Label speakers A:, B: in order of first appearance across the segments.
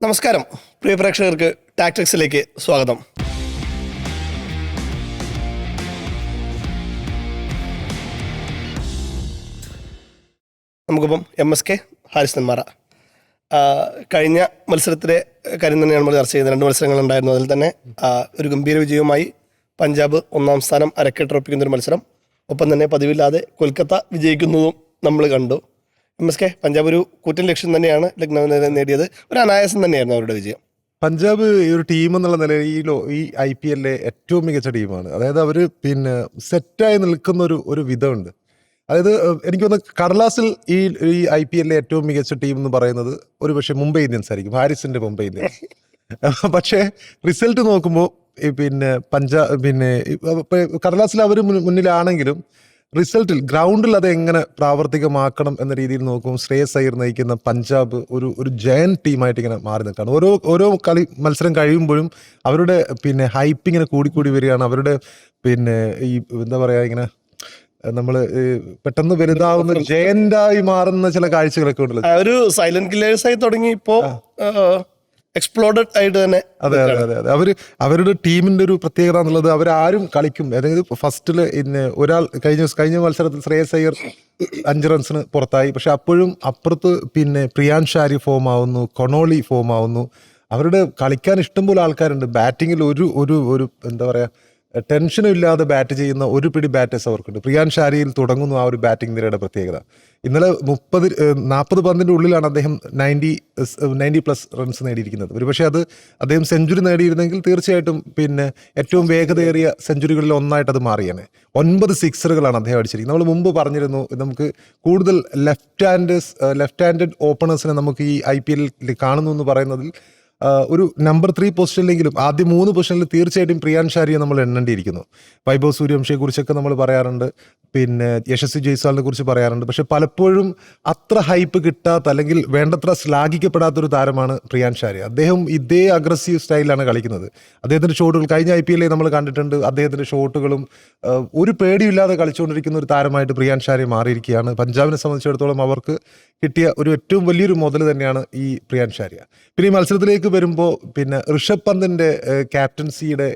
A: നമസ്കാരം പ്രിയ പ്രേക്ഷകർക്ക് ടാക്ടിക്സിലേക്ക് സ്വാഗതം. നമുക്കിപ്പം MSK ഹാരിസ് നെന്മാറ കഴിഞ്ഞ മത്സരത്തിലെ കാര്യം തന്നെയാണ് നമ്മൾ ചർച്ച ചെയ്യുന്നത്. 2 മത്സരങ്ങളുണ്ടായിരുന്നു. അതിൽ തന്നെ ഒരു ഗംഭീര വിജയവുമായി പഞ്ചാബ് 1ാം സ്ഥാനം അരക്കെട്ടുറപ്പിക്കുന്നൊരു മത്സരം. ഒപ്പം തന്നെ പതിവില്ലാതെ കൊൽക്കത്ത വിജയിക്കുന്നതും നമ്മൾ കണ്ടു. MSK പഞ്ചാബ് ഒരു കൂറ്റൻ ലക്ഷ്യം തന്നെയാണ് ലക്നൌവിനെ നേടിയത്. ഒരു അനായാസം തന്നെയായിരുന്നു അവരുടെ വിജയം.
B: പഞ്ചാബ് ഈ ഒരു ടീം എന്നുള്ള നിലയിൽ ഈ IPL ഏറ്റവും മികച്ച ടീമാണ്. അതായത് അവർ സെറ്റായി നിൽക്കുന്ന ഒരു വിധമുണ്ട്. അതായത് എനിക്കൊന്ന് കടലാസിൽ ഈ IPL ഏറ്റവും മികച്ച ടീം എന്ന് പറയുന്നത് ഒരു പക്ഷേ മുംബൈ ഇന്ത്യൻസ് ആയിരിക്കും, ഹാരിസിന്റെ മുംബൈ ഇന്ത്യൻസ്. പക്ഷേ റിസൾട്ട് നോക്കുമ്പോൾ കടലാസിൽ അവർ മുന്നിലാണെങ്കിലും റിസൾട്ടിൽ ഗ്രൗണ്ടിൽ അത് എങ്ങനെ പ്രാവർത്തികമാക്കണം എന്ന രീതിയിൽ നോക്കും ശ്രേയസ് അയ്യർ നയിക്കുന്ന പഞ്ചാബ് ഒരു ജയൻ ടീമായിട്ട് ഇങ്ങനെ മാറി നിൽക്കുകയാണ്. ഓരോ മത്സരം കഴിയുമ്പോഴും അവരുടെ ഹൈപ്പ് ഇങ്ങനെ കൂടിക്കൂടി വരികയാണ്. അവരുടെ ഈ എന്താ പറയുക, ഇങ്ങനെ നമ്മൾ പെട്ടെന്ന് വലുതാവുന്ന ജയന്റായി മാറുന്ന ചില കാഴ്ചകളൊക്കെ ഉണ്ടല്ലോ.
A: ഒരു സൈലന്റ് കില്ലേഴ്സായി തുടങ്ങി ഇപ്പോ എക്സ്പ്ലോഡഡ് ആയിട്ട് തന്നെ.
B: അതെ. അവരുടെ ടീമിന്റെ ഒരു പ്രത്യേകത എന്നുള്ളത് അവരാരും കളിക്കും. അതായത് ഫസ്റ്റില് കഴിഞ്ഞ മത്സരത്തിൽ ശ്രേയസ് അയ്യർ 5 റൺസിന് പുറത്തായി. പക്ഷെ അപ്പോഴും അപ്പുറത്ത് പ്രിയാൻ ഷാരി ഫോം ആവുന്നു, കൊണോളി ഫോം ആവുന്നു. അവരുടെ കളിക്കാൻ ഇഷ്ടംപോലെ ആൾക്കാരുണ്ട്. ബാറ്റിങ്ങിൽ ഒരു എന്താ പറയാ, ടെൻഷനും ഇല്ലാതെ ബാറ്റ് ചെയ്യുന്ന ഒരു പിടി ബാറ്റേഴ്സ് അവർക്കുണ്ട്. പ്രിയാൻ ഷാരിയിൽ തുടങ്ങുന്നു ആ ഒരു ബാറ്റിംഗ് നിരയുടെ പ്രത്യേകത. ഇന്നലെ 40 പന്തിൻ്റെ ഉള്ളിലാണ് അദ്ദേഹം 90+ റൺസ് നേടിയിരിക്കുന്നത്. ഒരുപക്ഷെ അത് അദ്ദേഹം സെഞ്ചുറി നേടിയിരുന്നെങ്കിൽ തീർച്ചയായിട്ടും ഏറ്റവും വേഗതയേറിയ സെഞ്ചുറികളിൽ ഒന്നായിട്ട് അത് മാറിയാണ്. 9 സിക്സറുകളാണ് അദ്ദേഹം അടിച്ചിരിക്കുന്നത്. നമ്മൾ മുമ്പ് പറഞ്ഞിരുന്നു, നമുക്ക് കൂടുതൽ ലെഫ്റ്റ് ഹാൻഡഡ് ഓപ്പണേഴ്സിനെ നമുക്ക് ഈ IPL കാണുന്നു എന്ന് പറയുന്നതിൽ ഒരു നമ്പർ 3 പൊസിഷനിലെങ്കിലും ആദ്യം 3 പൊസിഷനിൽ തീർച്ചയായിട്ടും പ്രിയാൻ ഷാരിയെ നമ്മൾ എണ്ണേണ്ടിയിരിക്കുന്നു. വൈഭവ് സൂര്യവംശിയെ കുറിച്ചൊക്കെ നമ്മൾ പറയാറുണ്ട്, യശസ്വി ജയ്സ്വാളിനെ കുറിച്ച് പറയാറുണ്ട്. പക്ഷെ പലപ്പോഴും അത്ര ഹൈപ്പ് കിട്ടാത്ത അല്ലെങ്കിൽ വേണ്ടത്ര ശ്ലാഘിക്കപ്പെടാത്തൊരു താരമാണ് പ്രിയാൻ ഷാരി. അദ്ദേഹം ഇതേ അഗ്രസീവ് സ്റ്റൈലിലാണ് കളിക്കുന്നത്. അദ്ദേഹത്തിൻ്റെ ഷോട്ടുകൾ കഴിഞ്ഞ IPL നമ്മൾ കണ്ടിട്ടുണ്ട്. അദ്ദേഹത്തിൻ്റെ ഷോട്ടുകളും ഒരു പേടിയില്ലാതെ കളിച്ചുകൊണ്ടിരിക്കുന്ന ഒരു താരമായിട്ട് പ്രിയാൻ ഷാരി മാറിയിരിക്കുകയാണ്. പഞ്ചാബിനെ സംബന്ധിച്ചിടത്തോളം അവർക്ക് കിട്ടിയ ഒരു ഏറ്റവും വലിയൊരു മുതൽ തന്നെയാണ് ഈ പ്രിയാൻ ഷാരിയ. ഈ മത്സരത്തിലേക്ക് വരുമ്പോൾ ഋഷഭ് പന്തിന്റെ ക്യാപ്റ്റൻസിയുടെ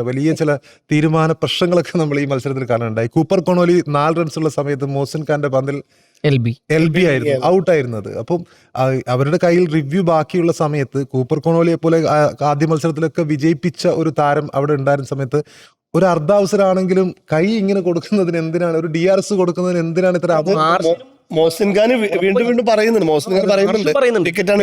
B: വലിയ ചില തീരുമാന പ്രശ്നങ്ങളൊക്കെ നമ്മൾ ഈ മത്സരത്തിൽ കാണാനുണ്ടായി. കൂപ്പർ കൊണോലി 4 റൺസുള്ള സമയത്ത് മോസിൻ ഖാന്റെ പന്തിൽ LB ആയിരുന്നു ഔട്ടായിരുന്നത്. അപ്പം അവരുടെ കയ്യിൽ റിവ്യൂ ബാക്കിയുള്ള സമയത്ത് കൂപ്പർ കൊണോലിയെ പോലെ ആദ്യ മത്സരത്തിലൊക്കെ വിജയിപ്പിച്ച ഒരു താരം അവിടെ ഉണ്ടായിരുന്ന സമയത്ത് ഒരു അർദ്ധാവസരമാണെങ്കിലും കൈ ഇങ്ങനെ കൊടുക്കുന്നതിന് എന്തിനാണ്, ഒരു DRS കൊടുക്കുന്നതിന് എന്തിനാണ് ഇത്ര
A: മോസിൻ ഖാൻ വീണ്ടും പറയുന്നുണ്ട്.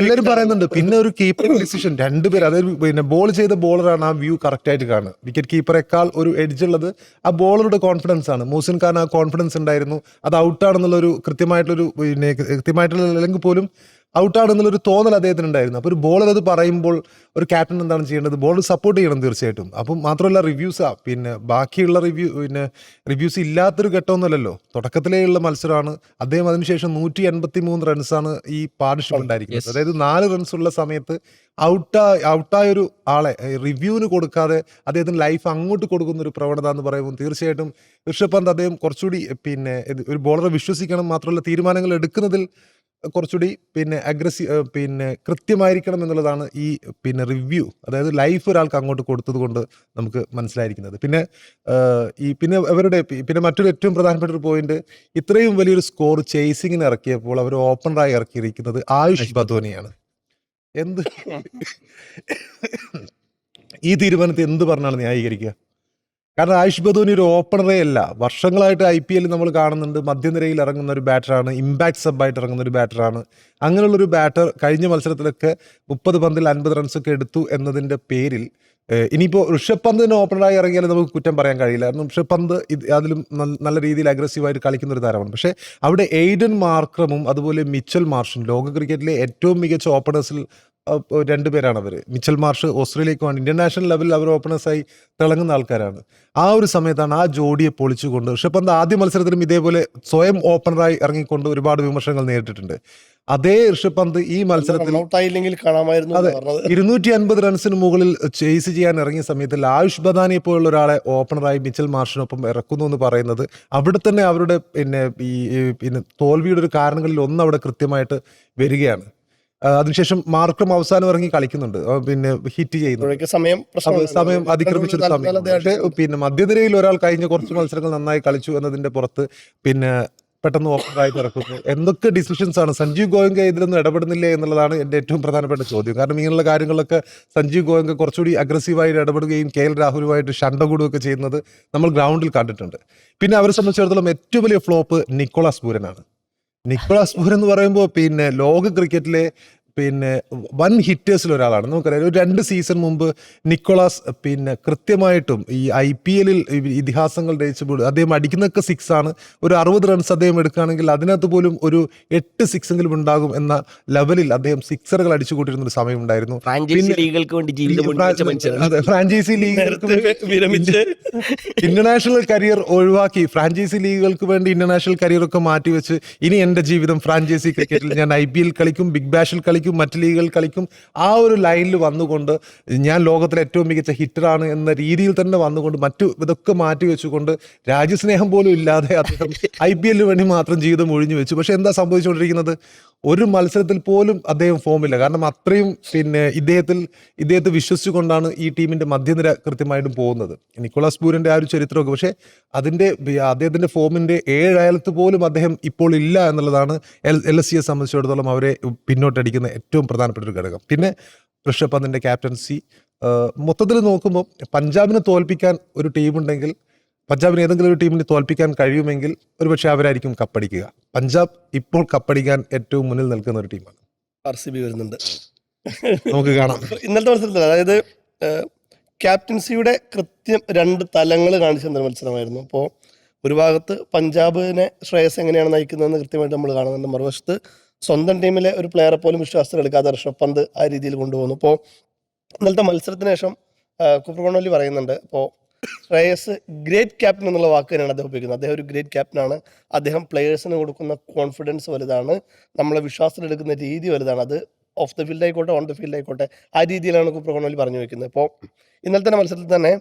B: എല്ലാവരും പറയുന്നുണ്ട്. പിന്നെ ഒരു കീപ്പർ ഡിസിഷൻ, 2 പേര്, അതായത് ബോൾ ചെയ്ത ബോളറാണ് ആ വ്യൂ കറക്റ്റ് ആയിട്ട് കാണുക. വിക്കറ്റ് കീപ്പറേക്കാൾ ഒരു എഡ്ജ് ഉള്ളത് ആ ബോളറുടെ കോൺഫിഡൻസ് ആണ്. മോസിൻ ഖാൻ ആ കോൺഫിഡൻസ് ഉണ്ടായിരുന്നു. അത് ഔട്ടാണെന്നുള്ളൊരു കൃത്യമായിട്ടുള്ള അല്ലെങ്കിൽ പോലും ഔട്ടാണെന്നുള്ളൊരു തോന്നൽ അദ്ദേഹത്തിന് ഉണ്ടായിരുന്നു. അപ്പോൾ ഒരു ബോളർ അത് പറയുമ്പോൾ ഒരു ക്യാപ്റ്റൻ എന്താണ് ചെയ്യേണ്ടത്? ബോളർ സപ്പോർട്ട് ചെയ്യണം തീർച്ചയായിട്ടും. അപ്പം മാത്രമല്ല റിവ്യൂസാ ബാക്കിയുള്ള റിവ്യൂസ് ഇല്ലാത്തൊരു ഘട്ടമൊന്നുമല്ലല്ലോ. തുടക്കത്തിലേ ഉള്ള മത്സരമാണ്. അദ്ദേഹം അതിനുശേഷം 183 റൺസാണ് ഈ പാർട്ണർഷിപ്പ് ഉണ്ടായിരിക്കുന്നത്. അതായത് 4 റൺസ് ഉള്ള സമയത്ത് ഔട്ടായൊരു ആളെ റിവ്യൂവിന് കൊടുക്കാതെ അദ്ദേഹത്തിന് ലൈഫ് അങ്ങോട്ട് കൊടുക്കുന്ന ഒരു പ്രവണത എന്ന് പറയുമ്പോൾ തീർച്ചയായിട്ടും ഋഷഭ് പന്ത് അദ്ദേഹം കുറച്ചുകൂടി ഒരു ബോളറെ വിശ്വസിക്കണം. മാത്രമല്ല തീരുമാനങ്ങൾ എടുക്കുന്നതിൽ കുറച്ചുകൂടി കൃത്യമായിരിക്കണം എന്നുള്ളതാണ് ഈ റിവ്യൂ, അതായത് ലൈഫ് ഒരാൾക്ക് അങ്ങോട്ട് കൊടുത്തത് കൊണ്ട് നമുക്ക് മനസ്സിലായിരിക്കുന്നത്. അവരുടെ മറ്റൊരു ഏറ്റവും പ്രധാനപ്പെട്ട ഒരു പോയിന്റ്, ഇത്രയും വലിയൊരു സ്കോർ ചേസിങ്ങിന് ഇറക്കിയപ്പോൾ അവർ ഓപ്പണറായി ഇറക്കിയിരിക്കുന്നത് ആയുഷ് ബദോനിയാണ്. ഈ തീരുമാനത്തെ എന്ത് പറഞ്ഞാണ് ന്യായീകരിക്കുക? കാരണം ആയുഷ് ബദോനി ഒരു ഓപ്പണറേ അല്ല. വർഷങ്ങളായിട്ട് IPL നമ്മൾ കാണുന്നുണ്ട്, മധ്യനിരയിൽ ഇറങ്ങുന്ന ഒരു ബാറ്ററാണ്, ഇമ്പാക്ട് സബായിട്ട് ഇറങ്ങുന്ന ഒരു ബാറ്ററാണ്. അങ്ങനെയുള്ളൊരു ബാറ്റർ കഴിഞ്ഞ മത്സരത്തിലൊക്കെ 30 പന്തിൽ 50 റൺസൊക്കെ എടുത്തു എന്നതിൻ്റെ പേരിൽ ഇനിയിപ്പോൾ ഋഷഭ് പന്തിന് ഓപ്പണറായി ഇറങ്ങിയാലും നമുക്ക് കുറ്റം പറയാൻ കഴിയില്ല. കാരണം ഋഷഭ് പന്ത് അതിലും നല്ല രീതിയിൽ അഗ്രസീവായിട്ട് കളിക്കുന്ന ഒരു താരമാണ്. പക്ഷേ അവിടെ എയ്ഡൻ മാർക്രമും അതുപോലെ മിച്ചൽ മാർഷും ലോക ക്രിക്കറ്റിലെ ഏറ്റവും മികച്ച ഓപ്പണേഴ്സിൽ 2 പേരാണ് അവർ. മിച്ചൽ മാർഷ് ഓസ്ട്രേലിയക്ക് വേണ്ടി ഇന്റർനാഷണൽ ലെവലിൽ അവർ ഓപ്പണേഴ്സായി തിളങ്ങുന്ന ആൾക്കാരാണ്. ആ ഒരു സമയത്താണ് ആ ജോഡിയെ പൊളിച്ചുകൊണ്ട് ഋഷഭ് പന്ത് ആദ്യ മത്സരത്തിലും ഇതേപോലെ സ്വയം ഓപ്പണറായി ഇറങ്ങിക്കൊണ്ട് ഒരുപാട് വിമർശനങ്ങൾ നേരിട്ടിട്ടുണ്ട്. അതേ ഋഷഭ് പന്ത് ഈ മത്സരത്തിൽ 250 റൺസിന് മുകളിൽ ചേസ് ചെയ്യാൻ ഇറങ്ങിയ സമയത്തിൽ ആയുഷ് ബദാനിയെ പോലുള്ള ഒരാളെ ഓപ്പണറായി മിച്ചൽ മാർഷിനൊപ്പം ഇറക്കുന്നു എന്ന് പറയുന്നത് അവിടെ തന്നെ അവരുടെ തോൽവിയുടെ ഒരു കാരണങ്ങളിൽ ഒന്ന് അവിടെ കൃത്യമായിട്ട് വരികയാണ്. അതിനുശേഷം മാർക്കം അവസാനം ഇറങ്ങി കളിക്കുന്നുണ്ട്, പിന്നെ ഹിറ്റ് ചെയ്യുന്നു.
A: അപ്പോഴേക്ക് സമയം
B: സമയം അതിക്രമിച്ചൊരു സമയം. പക്ഷേ പിന്നെ മധ്യനിരയിൽ ഒരാൾ കഴിഞ്ഞ കുറച്ച് മത്സരങ്ങൾ നന്നായി കളിച്ചു എന്നതിന്റെ പുറത്ത് പിന്നെ പെട്ടെന്ന് ഓപ്പണറായി ഇറക്കുന്നു. എന്തൊക്കെ ഡിസിഷൻസ് ആണ്? സഞ്ജീവ് ഗോയങ്ക ഇതിലൊന്നും ഇടപെടുന്നില്ലേ എന്നുള്ളതാണ് എൻ്റെ ഏറ്റവും പ്രധാനപ്പെട്ട ചോദ്യം. കാരണം ഇങ്ങനെയുള്ള കാര്യങ്ങളിലൊക്കെ സഞ്ജീവ് ഗോയങ്ക കുറച്ചുകൂടി അഗ്രസീവായിട്ട് ഇടപെടുകയും KL രാഹുലുമായിട്ട് ഷണ്ട കൂടുകയൊക്കെ ചെയ്യുന്നത് നമ്മൾ ഗ്രൗണ്ടിൽ കണ്ടിട്ടുണ്ട്. പിന്നെ അവരെ സംബന്ധിച്ചിടത്തോളം ഏറ്റവും വലിയ ഫ്ലോപ്പ് നിക്കോളാസ് പൂരനാണ്. നിക്കോളാസ് പൂരൻ എന്ന് പറയുമ്പോൾ പിന്നെ ലോക ക്രിക്കറ്റിലെ പിന്നെ വൻ ഹിറ്റേഴ്സിൽ ഒരാളാണ്. നമുക്കറിയാം ഒരു 2 സീസൺ മുമ്പ് നിക്കോളാസ് പിന്നെ കൃത്യമായിട്ടും ഈ IPL ഇതിഹാസങ്ങൾ രചിച്ചപ്പോൾ അദ്ദേഹം അടിക്കുന്നതൊക്കെ 6 ആണ്. ഒരു 60 റൺസ് അദ്ദേഹം എടുക്കുകയാണെങ്കിൽ അതിനകത്ത് പോലും ഒരു 8 സിക്സെങ്കിലും ഉണ്ടാകും എന്ന ലെവലിൽ അദ്ദേഹം സിക്സറുകൾ അടിച്ചു കൂട്ടിയിരുന്ന ഒരു സമയം ഉണ്ടായിരുന്നു.
C: ലീഗുകൾക്ക് വേണ്ടി ജീവിതം
B: അതെ, ഫ്രാഞ്ചൈസി ലീഗുകൾക്ക് ഇന്റർനാഷണൽ കരിയർ ഒഴിവാക്കി ഫ്രാഞ്ചൈസി ലീഗുകൾക്ക് വേണ്ടി ഇന്റർനാഷണൽ കരിയർ ഒക്കെ മാറ്റിവെച്ച് ഇനി എന്റെ ജീവിതം ഫ്രാഞ്ചൈസി ക്രിക്കറ്റിൽ ഞാൻ IPL കളിക്കും, ബിഗ് ബാഷിൽ കളിക്കും, മറ്റ് ലീഗുകൾ കളിക്കും, ആ ഒരു ലൈനിൽ വന്നുകൊണ്ട് ഞാൻ ലോകത്തിലെ ഏറ്റവും മികച്ച ഹിറ്ററാണ് എന്ന രീതിയിൽ തന്നെ വന്നുകൊണ്ട് മറ്റു ഇതൊക്കെ മാറ്റി വെച്ചുകൊണ്ട് രാജ്യസ്നേഹം പോലും ഇല്ലാതെ അദ്ദേഹം IPL വേണ്ടി മാത്രം ജീവിതം ഒഴിഞ്ഞു വെച്ചു. പക്ഷെ എന്താ സംഭവിച്ചുകൊണ്ടിരിക്കുന്നത്? ഒരു മത്സരത്തിൽ പോലും അദ്ദേഹം ഫോമില്ല. കാരണം അത്രയും പിന്നെ ഇദ്ദേഹത്തെ വിശ്വസിച്ചുകൊണ്ടാണ് ഈ ടീമിന്റെ മധ്യനിര കൃത്യമായിട്ടും പോകുന്നത്. നിക്കോളാസ് പൂരന്റെ ആ ഒരു ചരിത്രമൊക്കെ, പക്ഷേ അദ്ദേഹത്തിന്റെ ഫോമിന്റെ 7 അയലത്ത് പോലും അദ്ദേഹം ഇപ്പോൾ ഇല്ല എന്നുള്ളതാണ് LSCയെ സംബന്ധിച്ചിടത്തോളം അവരെ പിന്നോട്ടടിക്കുന്ന ഏറ്റവും പ്രധാനപ്പെട്ട ഒരു ഘടകം. പിന്നെ ഋഷഭ് പന്തിന്റെ ക്യാപ്റ്റൻസി മൊത്തത്തിൽ നോക്കുമ്പോൾ പഞ്ചാബിനെ തോൽപ്പിക്കാൻ ഒരു ടീമുണ്ടെങ്കിൽ, പഞ്ചാബിന് ഏതെങ്കിലും ഒരു ടീമിനെ തോൽപ്പിക്കാൻ കഴിയുമെങ്കിൽ ഒരുപക്ഷെ അവരായിരിക്കും കപ്പടിക്കുക. പഞ്ചാബ് ഇപ്പോൾ കപ്പടിക്കാൻ ഏറ്റവും മുന്നിൽ നിൽക്കുന്ന ഒരു ടീമാണ്.
A: RCB വരുന്നുണ്ട്
B: നമുക്ക് കാണാം
A: ഇന്നലത്തെ മത്സരത്തിൽ. അതായത് ക്യാപ്റ്റൻസിയുടെ കൃത്യം 2 തലങ്ങൾ കാണിച്ചെന്ന മത്സരമായിരുന്നു. അപ്പോൾ ഒരു ഭാഗത്ത് പഞ്ചാബിനെ ശ്രേയസ് എങ്ങനെയാണ് നയിക്കുന്നതെന്ന് കൃത്യമായിട്ട് നമ്മൾ കാണുന്നുണ്ട്. മറുവശത്ത് സ്വന്തം ടീമിലെ ഒരു പ്ലെയറെ പോലും വിശ്വാസത്തിൽ എടുക്കാതെ ഋഷഭ് പന്ത് ആ രീതിയിൽ കൊണ്ടുപോകുന്നു. ഇപ്പോൾ ഇന്നലത്തെ മത്സരത്തിന് ശേഷം കുപ്ര കോഹ്ലി പറയുന്നുണ്ട്, ഇപ്പോൾ ശ്രേയസ് ഗ്രേറ്റ് ക്യാപ്റ്റൻ എന്നുള്ള വാക്ക് തന്നെയാണ് അദ്ദേഹം ഉപയോഗിക്കുന്നത്. അദ്ദേഹം ഒരു ഗ്രേറ്റ് ക്യാപ്റ്റനാണ്. അദ്ദേഹം പ്ലെയേഴ്സിന് കൊടുക്കുന്ന കോൺഫിഡൻസ് വലുതാണ്, നമ്മളെ വിശ്വാസത്തിലെടുക്കുന്ന രീതി വലുതാണ്. അത് ഓഫ് ദ ഫീൽഡ് ആയിക്കോട്ടെ ഓൺ ദ ഫീൽഡ് ആയിക്കോട്ടെ, ആ രീതിയിലാണ് കുപ്ര കോഹ്ലി പറഞ്ഞു വെക്കുന്നത്. ഇപ്പോൾ ഇന്നലത്തെ മത്സരത്തിൽ തന്നെ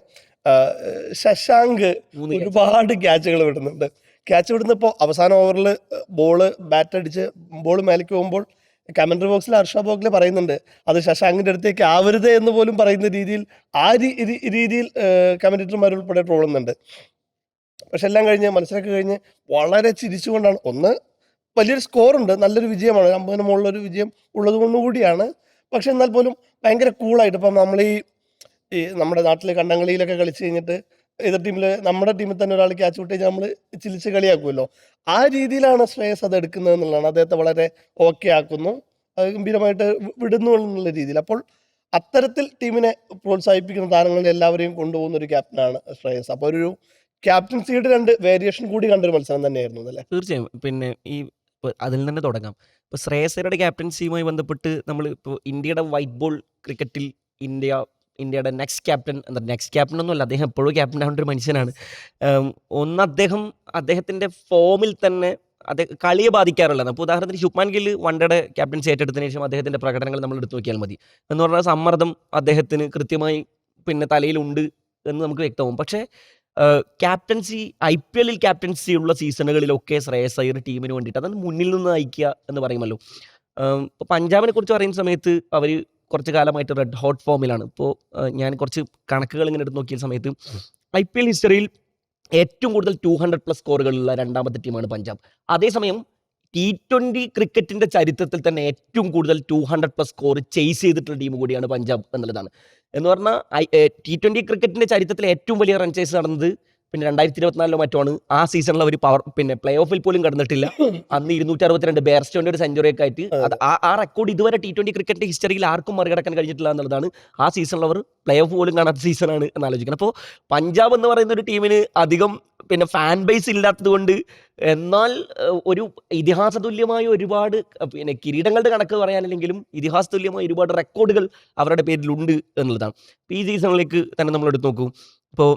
A: ശശാങ്ക് ഒരുപാട് ക്യാച്ചുകൾ വിടുന്നുണ്ട്. ക്യാച്ച് വിടുന്നപ്പോൾ അവസാന ഓവറിൽ ബാറ്റ് അടിച്ച് ബോൾ മേലേക്ക് പോകുമ്പോൾ കമന്ററി ബോക്സിൽ ഹർഷ ബോഗ്ലെ പറയുന്നുണ്ട് അത് ശശാങ്കിന്റെ അടുത്തേക്ക് ആവരുത് എന്ന് പോലും പറയുന്ന രീതിയിൽ രീതിയിൽ കമന്റേറ്റർമാർ ഉൾപ്പെടെ ട്രോളുന്നുണ്ട്. പക്ഷെ എല്ലാം കഴിഞ്ഞ് മത്സരമൊക്കെ കഴിഞ്ഞ് വളരെ ചിരിച്ചുകൊണ്ടാണ്. ഒന്ന്, വലിയൊരു സ്കോറുണ്ട്, നല്ലൊരു വിജയമാണ്, 50-ന് മുകളിലൊരു വിജയം ഉള്ളത് കൊണ്ടുകൂടിയാണ്. പക്ഷെ എന്നാൽ പോലും ഭയങ്കര കൂളായിട്ട്, ഇപ്പം നമ്മൾ ഈ നമ്മുടെ നാട്ടിലെ കണ്ടങ്ങളിയിലൊക്കെ കളിച്ച് കഴിഞ്ഞിട്ട് എതിർ ടീമിൽ നമ്മുടെ ടീമിൽ തന്നെ ഒരാൾ ക്യാച്ച് വിട്ട് കഴിഞ്ഞാൽ നമ്മൾ ചിരിച്ച് കളിയാക്കുമല്ലോ, ആ രീതിയിലാണ് ശ്രേയസ് അത് എടുക്കുന്നത് എന്നുള്ളതാണ്. അദ്ദേഹത്തെ വളരെ ഓക്കെ ആക്കുന്നു, ഗംഭീരമായിട്ട് വിടുന്നു എന്നുള്ള രീതിയിൽ. അപ്പോൾ അത്തരത്തിൽ ടീമിനെ പ്രോത്സാഹിപ്പിക്കുന്ന താരങ്ങളെ എല്ലാവരെയും കൊണ്ടുപോകുന്ന ഒരു ക്യാപ്റ്റനാണ് ശ്രേയസ്. അപ്പോൾ ഒരു ക്യാപ്റ്റൻസിയുടെ 2 വേരിയേഷൻ കൂടി കണ്ടൊരു മത്സരം തന്നെയായിരുന്നു അല്ലേ?
C: തീർച്ചയായും. പിന്നെ അതിൽ തന്നെ തുടങ്ങാം. ഇപ്പോൾ ശ്രേയസ് അയ്യരുടെ ക്യാപ്റ്റൻസിയുമായി ബന്ധപ്പെട്ട് നമ്മൾ ഇപ്പോൾ ഇന്ത്യയുടെ വൈറ്റ് ബോൾ ക്രിക്കറ്റിൽ ഇന്ത്യയുടെ നെക്സ്റ്റ് ക്യാപ്റ്റൻ ഒന്നുമല്ല, അദ്ദേഹം എപ്പോഴും ക്യാപ്റ്റൻ ആവേണ്ട ഒരു മനുഷ്യനാണ്. ഒന്ന്, അദ്ദേഹത്തിൻ്റെ ഫോമിൽ തന്നെ കളിയെ ബാധിക്കാറുള്ളത്. അപ്പോൾ ഉദാഹരണത്തിന് ശുഭ്മാൻ ഗിൽ വൺഡേയുടെ ക്യാപ്റ്റൻസി ഏറ്റെടുത്തതിന് ശേഷം അദ്ദേഹത്തിൻ്റെ പ്രകടനങ്ങൾ നമ്മൾ എടുത്തു നോക്കിയാൽ മതി. എന്ന് പറഞ്ഞാൽ സമ്മർദ്ദം അദ്ദേഹത്തിന് കൃത്യമായി പിന്നെ തലയിലുണ്ട് എന്ന് നമുക്ക് വ്യക്തമാവും. പക്ഷേ ക്യാപ്റ്റൻസി IPL ക്യാപ്റ്റൻസി ഉള്ള സീസണുകളിലൊക്കെ ശ്രേയസ് അയ്യർ ടീമിന് വേണ്ടിയിട്ട് അതാണ് മുന്നിൽ നിന്ന് നയിക്കുക എന്ന് പറയുമല്ലോ. ഇപ്പോൾ പഞ്ചാബിനെ കുറിച്ച് പറയുന്ന സമയത്ത് അവർ കുറച്ച് കാലമായിട്ട് റെഡ് ഹോട്ട് ഫോമിലാണ്. ഇപ്പോൾ ഞാൻ കുറച്ച് കണക്കുകൾ ഇങ്ങനെ എടുത്ത് നോക്കിയ സമയത്ത് IPL ഹിസ്റ്ററിയിൽ ഏറ്റവും കൂടുതൽ 200+ സ്കോറുകളുള്ള 2ാമത്തെ ടീമാണ് പഞ്ചാബ്. അതേസമയം T20 ക്രിക്കറ്റിൻ്റെ ചരിത്രത്തിൽ തന്നെ ഏറ്റവും കൂടുതൽ 200+ സ്കോർ ചേസ് ചെയ്തിട്ടുള്ള ടീം കൂടിയാണ് പഞ്ചാബ് എന്നുള്ളതാണ്. എന്ന് പറഞ്ഞാൽ T20 ക്രിക്കറ്റിൻ്റെ ചരിത്രത്തിൽ ഏറ്റവും വലിയ റൺ ചേസ് നടന്നത് പിന്നെ 2024 മറ്റുമാണ്. ആ സീസണിൽ അവർ പ്ലേ ഓഫിൽ പോലും കടന്നിട്ടില്ല. അന്ന് 262 ബെയർസ്റ്റോന്റെ ഒരു സെഞ്ചുറിയൊക്കെ ആയിട്ട് ആ റെക്കോർഡ് ഇതുവരെ T20 ക്രിക്കറ്റ് ഹിസ്റ്ററിയിൽ ആർക്കും മറികടക്കാൻ കഴിഞ്ഞിട്ടില്ല എന്നുള്ളതാണ്. ആ സീസണിൽ അവർ പ്ലേ ഓഫ് പോലും കാണാത്ത സീസണാണ് എന്ന് ആലോചിക്കുന്നത്. അപ്പോൾ പഞ്ചാബ് എന്ന് പറയുന്ന ഒരു ടീമിന് അധികം ഫാൻ ബേസ് ഇല്ലാത്തത് കൊണ്ട്, എന്നാൽ ഒരു ഇതിഹാസ തുല്യമായ ഒരുപാട് കിരീടങ്ങളുടെ കണക്ക് പറയാനില്ലെങ്കിലും ഇതിഹാസ തുല്യമായ ഒരുപാട് റെക്കോർഡുകൾ അവരുടെ പേരിലുണ്ട് എന്നുള്ളതാണ്. ഈ സീസണിലേക്ക് തന്നെ നമ്മൾ എടുത്ത് നോക്കൂ. ഇപ്പോൾ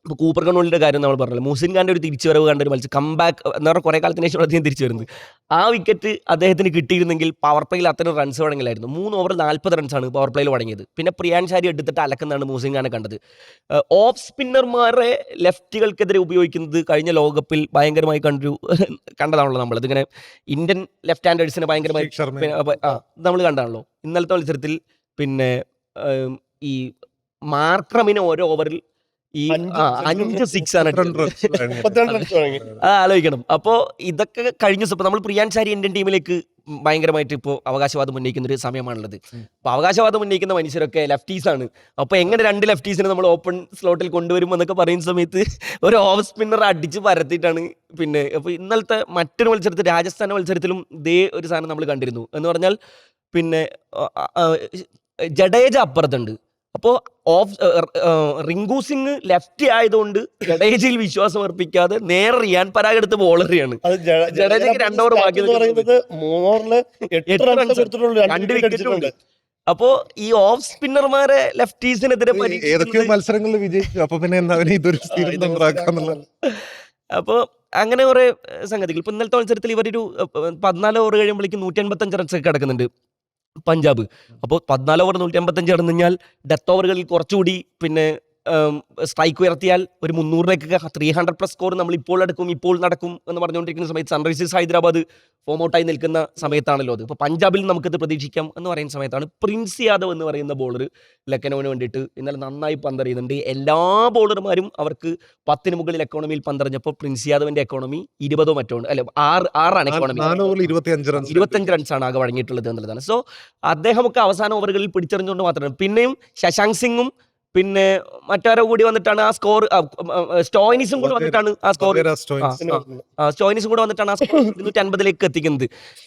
C: ഇപ്പോൾ കൂപ്പർ കണ്ണൂരിൻ്റെ കാര്യം നമ്മൾ പറഞ്ഞല്ലോ, മുഹ്സിൻ ഖാൻ്റെ ഒരു തിരിച്ചുവരവ് കണ്ട ഒരു മത്സരം, കംബാക്ക് എന്ന് പറഞ്ഞാൽ കുറേ കാലത്തിന് ശേഷം അദ്ദേഹം തിരിച്ചു വരുന്നത്. ആ വിക്കറ്റ് അദ്ദേഹത്തിന് കിട്ടിയിരുന്നെങ്കിൽ പവർ പ്ലേയിൽ അത്രയും റൺസ് വഴങ്ങില്ലായിരുന്നു. 3 ഓവർ 40 റൺസാണ് പവർ പ്ലേയിൽ വഴങ്ങിയത്. പിന്നെ പ്രിയാൻ ഷാരി എടുത്തിട്ട് അലക്കുന്നതാണ് മുഹ്സിൻ ഖാനെ കണ്ടത്. ഓഫ് സ്പിന്നർമാരെ ലെഫ്റ്റുകൾക്കെതിരെ ഉപയോഗിക്കുന്നത് കഴിഞ്ഞ ലോകകപ്പിൽ ഭയങ്കരമായി കണ്ടതാണല്ലോ നമ്മൾ. ഇതിങ്ങനെ ഇന്ത്യൻ ലെഫ്റ്റ് ഹാൻഡേഴ്സിനെ ഭയങ്കരമായി നമ്മൾ കണ്ടതാണല്ലോ. ഇന്നലത്തെ മത്സരത്തിൽ പിന്നെ ഈ മാർക്രമിന് ഓരോ ഓവറിൽ ഈ 5 6 ആണ് ആലോചിക്കണം. അപ്പോൾ ഇതൊക്കെ കഴിഞ്ഞ ദിവസം നമ്മൾ പ്രിയാൻ ഷാരി ഇന്ത്യൻ ടീമിലേക്ക് ഭയങ്കരമായിട്ട് ഇപ്പോൾ അവകാശവാദം ഉന്നയിക്കുന്ന ഒരു സമയമാണുള്ളത്. അപ്പോൾ അവകാശവാദം ഉന്നയിക്കുന്ന മനുഷ്യരൊക്കെ ലെഫ്റ്റീസാണ്. അപ്പോൾ എങ്ങനെ 2 ലെഫ്റ്റീസിനെ നമ്മൾ ഓപ്പൺ സ്ലോട്ടിൽ കൊണ്ടുവരും എന്നൊക്കെ പറയുന്ന സമയത്ത് ഒരു ഓഫ് സ്പിന്നർ അടിച്ച് പരത്തിയിട്ടാണ്. പിന്നെ അപ്പോൾ ഇന്നലത്തെ മറ്റൊരു മത്സരത്തിൽ, രാജസ്ഥാൻ മത്സരത്തിലും ഇതേ ഒരു സാധനം നമ്മൾ കണ്ടിരുന്നു. എന്ന് പറഞ്ഞാൽ പിന്നെ ജഡേജ അപ്പുറത്തുണ്ട്. അപ്പോൾ റിങ്കു സിംഗ് ലെഫ്റ്റ് ആയതുകൊണ്ട് ജഡേജയിൽ വിശ്വാസം അർപ്പിക്കാതെ നേരെ റിയാൻ പരാഗ് എടുത്ത് ബോളറിയാണ്. ജഡേജയ്ക്ക് 2 ഓവർ ബാക്കി, 2 വിക്കറ്റും ഉണ്ട്. അപ്പോ ഈ ഓഫ് സ്പിന്നർമാരെ ലെഫ്റ്റീസിനെതിരെ
B: ഏതൊക്കെയോ മത്സരങ്ങളിൽ വിജയിച്ചു. അപ്പൊ പിന്നെ എന്താ ഇതൊരു
C: അപ്പോൾ അങ്ങനെ കുറെ സംഗതികൾ. ഇപ്പൊ ഇന്നലത്തെ മത്സരത്തിൽ ഇവരൊരു 14 ഓവർ കഴിയുമ്പോഴേക്കും 185 റൺസ് ഒക്കെ കിടക്കുന്നുണ്ട് പഞ്ചാബ്. അപ്പോൾ 14 ഓവർ 185 കടന്നു കഴിഞ്ഞാൽ ഡെത്ത് ഓവറുകളിൽ കുറച്ചുകൂടി പിന്നെ സ്ട്രൈക്ക് ഉയർത്തിയാൽ ഒരു 300-ലേക്കൊക്കെ 300+ സ്കോർ നമ്മൾ ഇപ്പോൾ നടക്കും എന്ന് പറഞ്ഞുകൊണ്ടിരിക്കുന്ന സമയത്ത് സൺറൈസേഴ്സ് ഹൈദരാബാദ് ഫോം ഔട്ടായി നിൽക്കുന്ന സമയത്താണല്ലോ അത്. ഇപ്പോൾ പഞ്ചാബിൽ നമുക്കിത് പ്രതീക്ഷിക്കാം എന്ന് പറയുന്ന സമയത്താണ് പ്രിൻസ് യാദവ് എന്ന് പറയുന്ന ബോളർ ലക്നൌവിന് വേണ്ടിയിട്ട് ഇന്നലെ നന്നായി പന്തെറിയുന്നുണ്ട്. എല്ലാ ബോളർമാരും അവർക്ക് 10 മുകളിൽ എക്കോണമിയിൽ പന്തെറിഞ്ഞപ്പോൾ പ്രിൻസ് യാദവിന്റെ എക്കോണമി 20 മറ്റോ ഉണ്ട്, അല്ലെ 6 എക്കോണമി, 25 റൺസാണ് ആകെ വഴങ്ങിയിട്ടുള്ളത് എന്നുള്ളതാണ്. സോ അദ്ദേഹമൊക്കെ അവസാന ഓവറുകളിൽ പിടിച്ചെറിഞ്ഞുകൊണ്ട് മാത്രമാണ്. പിന്നെയും ശശാങ്ക് സിംഗും പിന്നെ മറ്റാരോ കൂടി വന്നിട്ടാണ് ആ സ്കോർ, സ്റ്റോയിനിസും കൂടെ വന്നിട്ടാണ് ആ സ്കോർ 250-ലേക്ക് എത്തിക്കുന്നത്.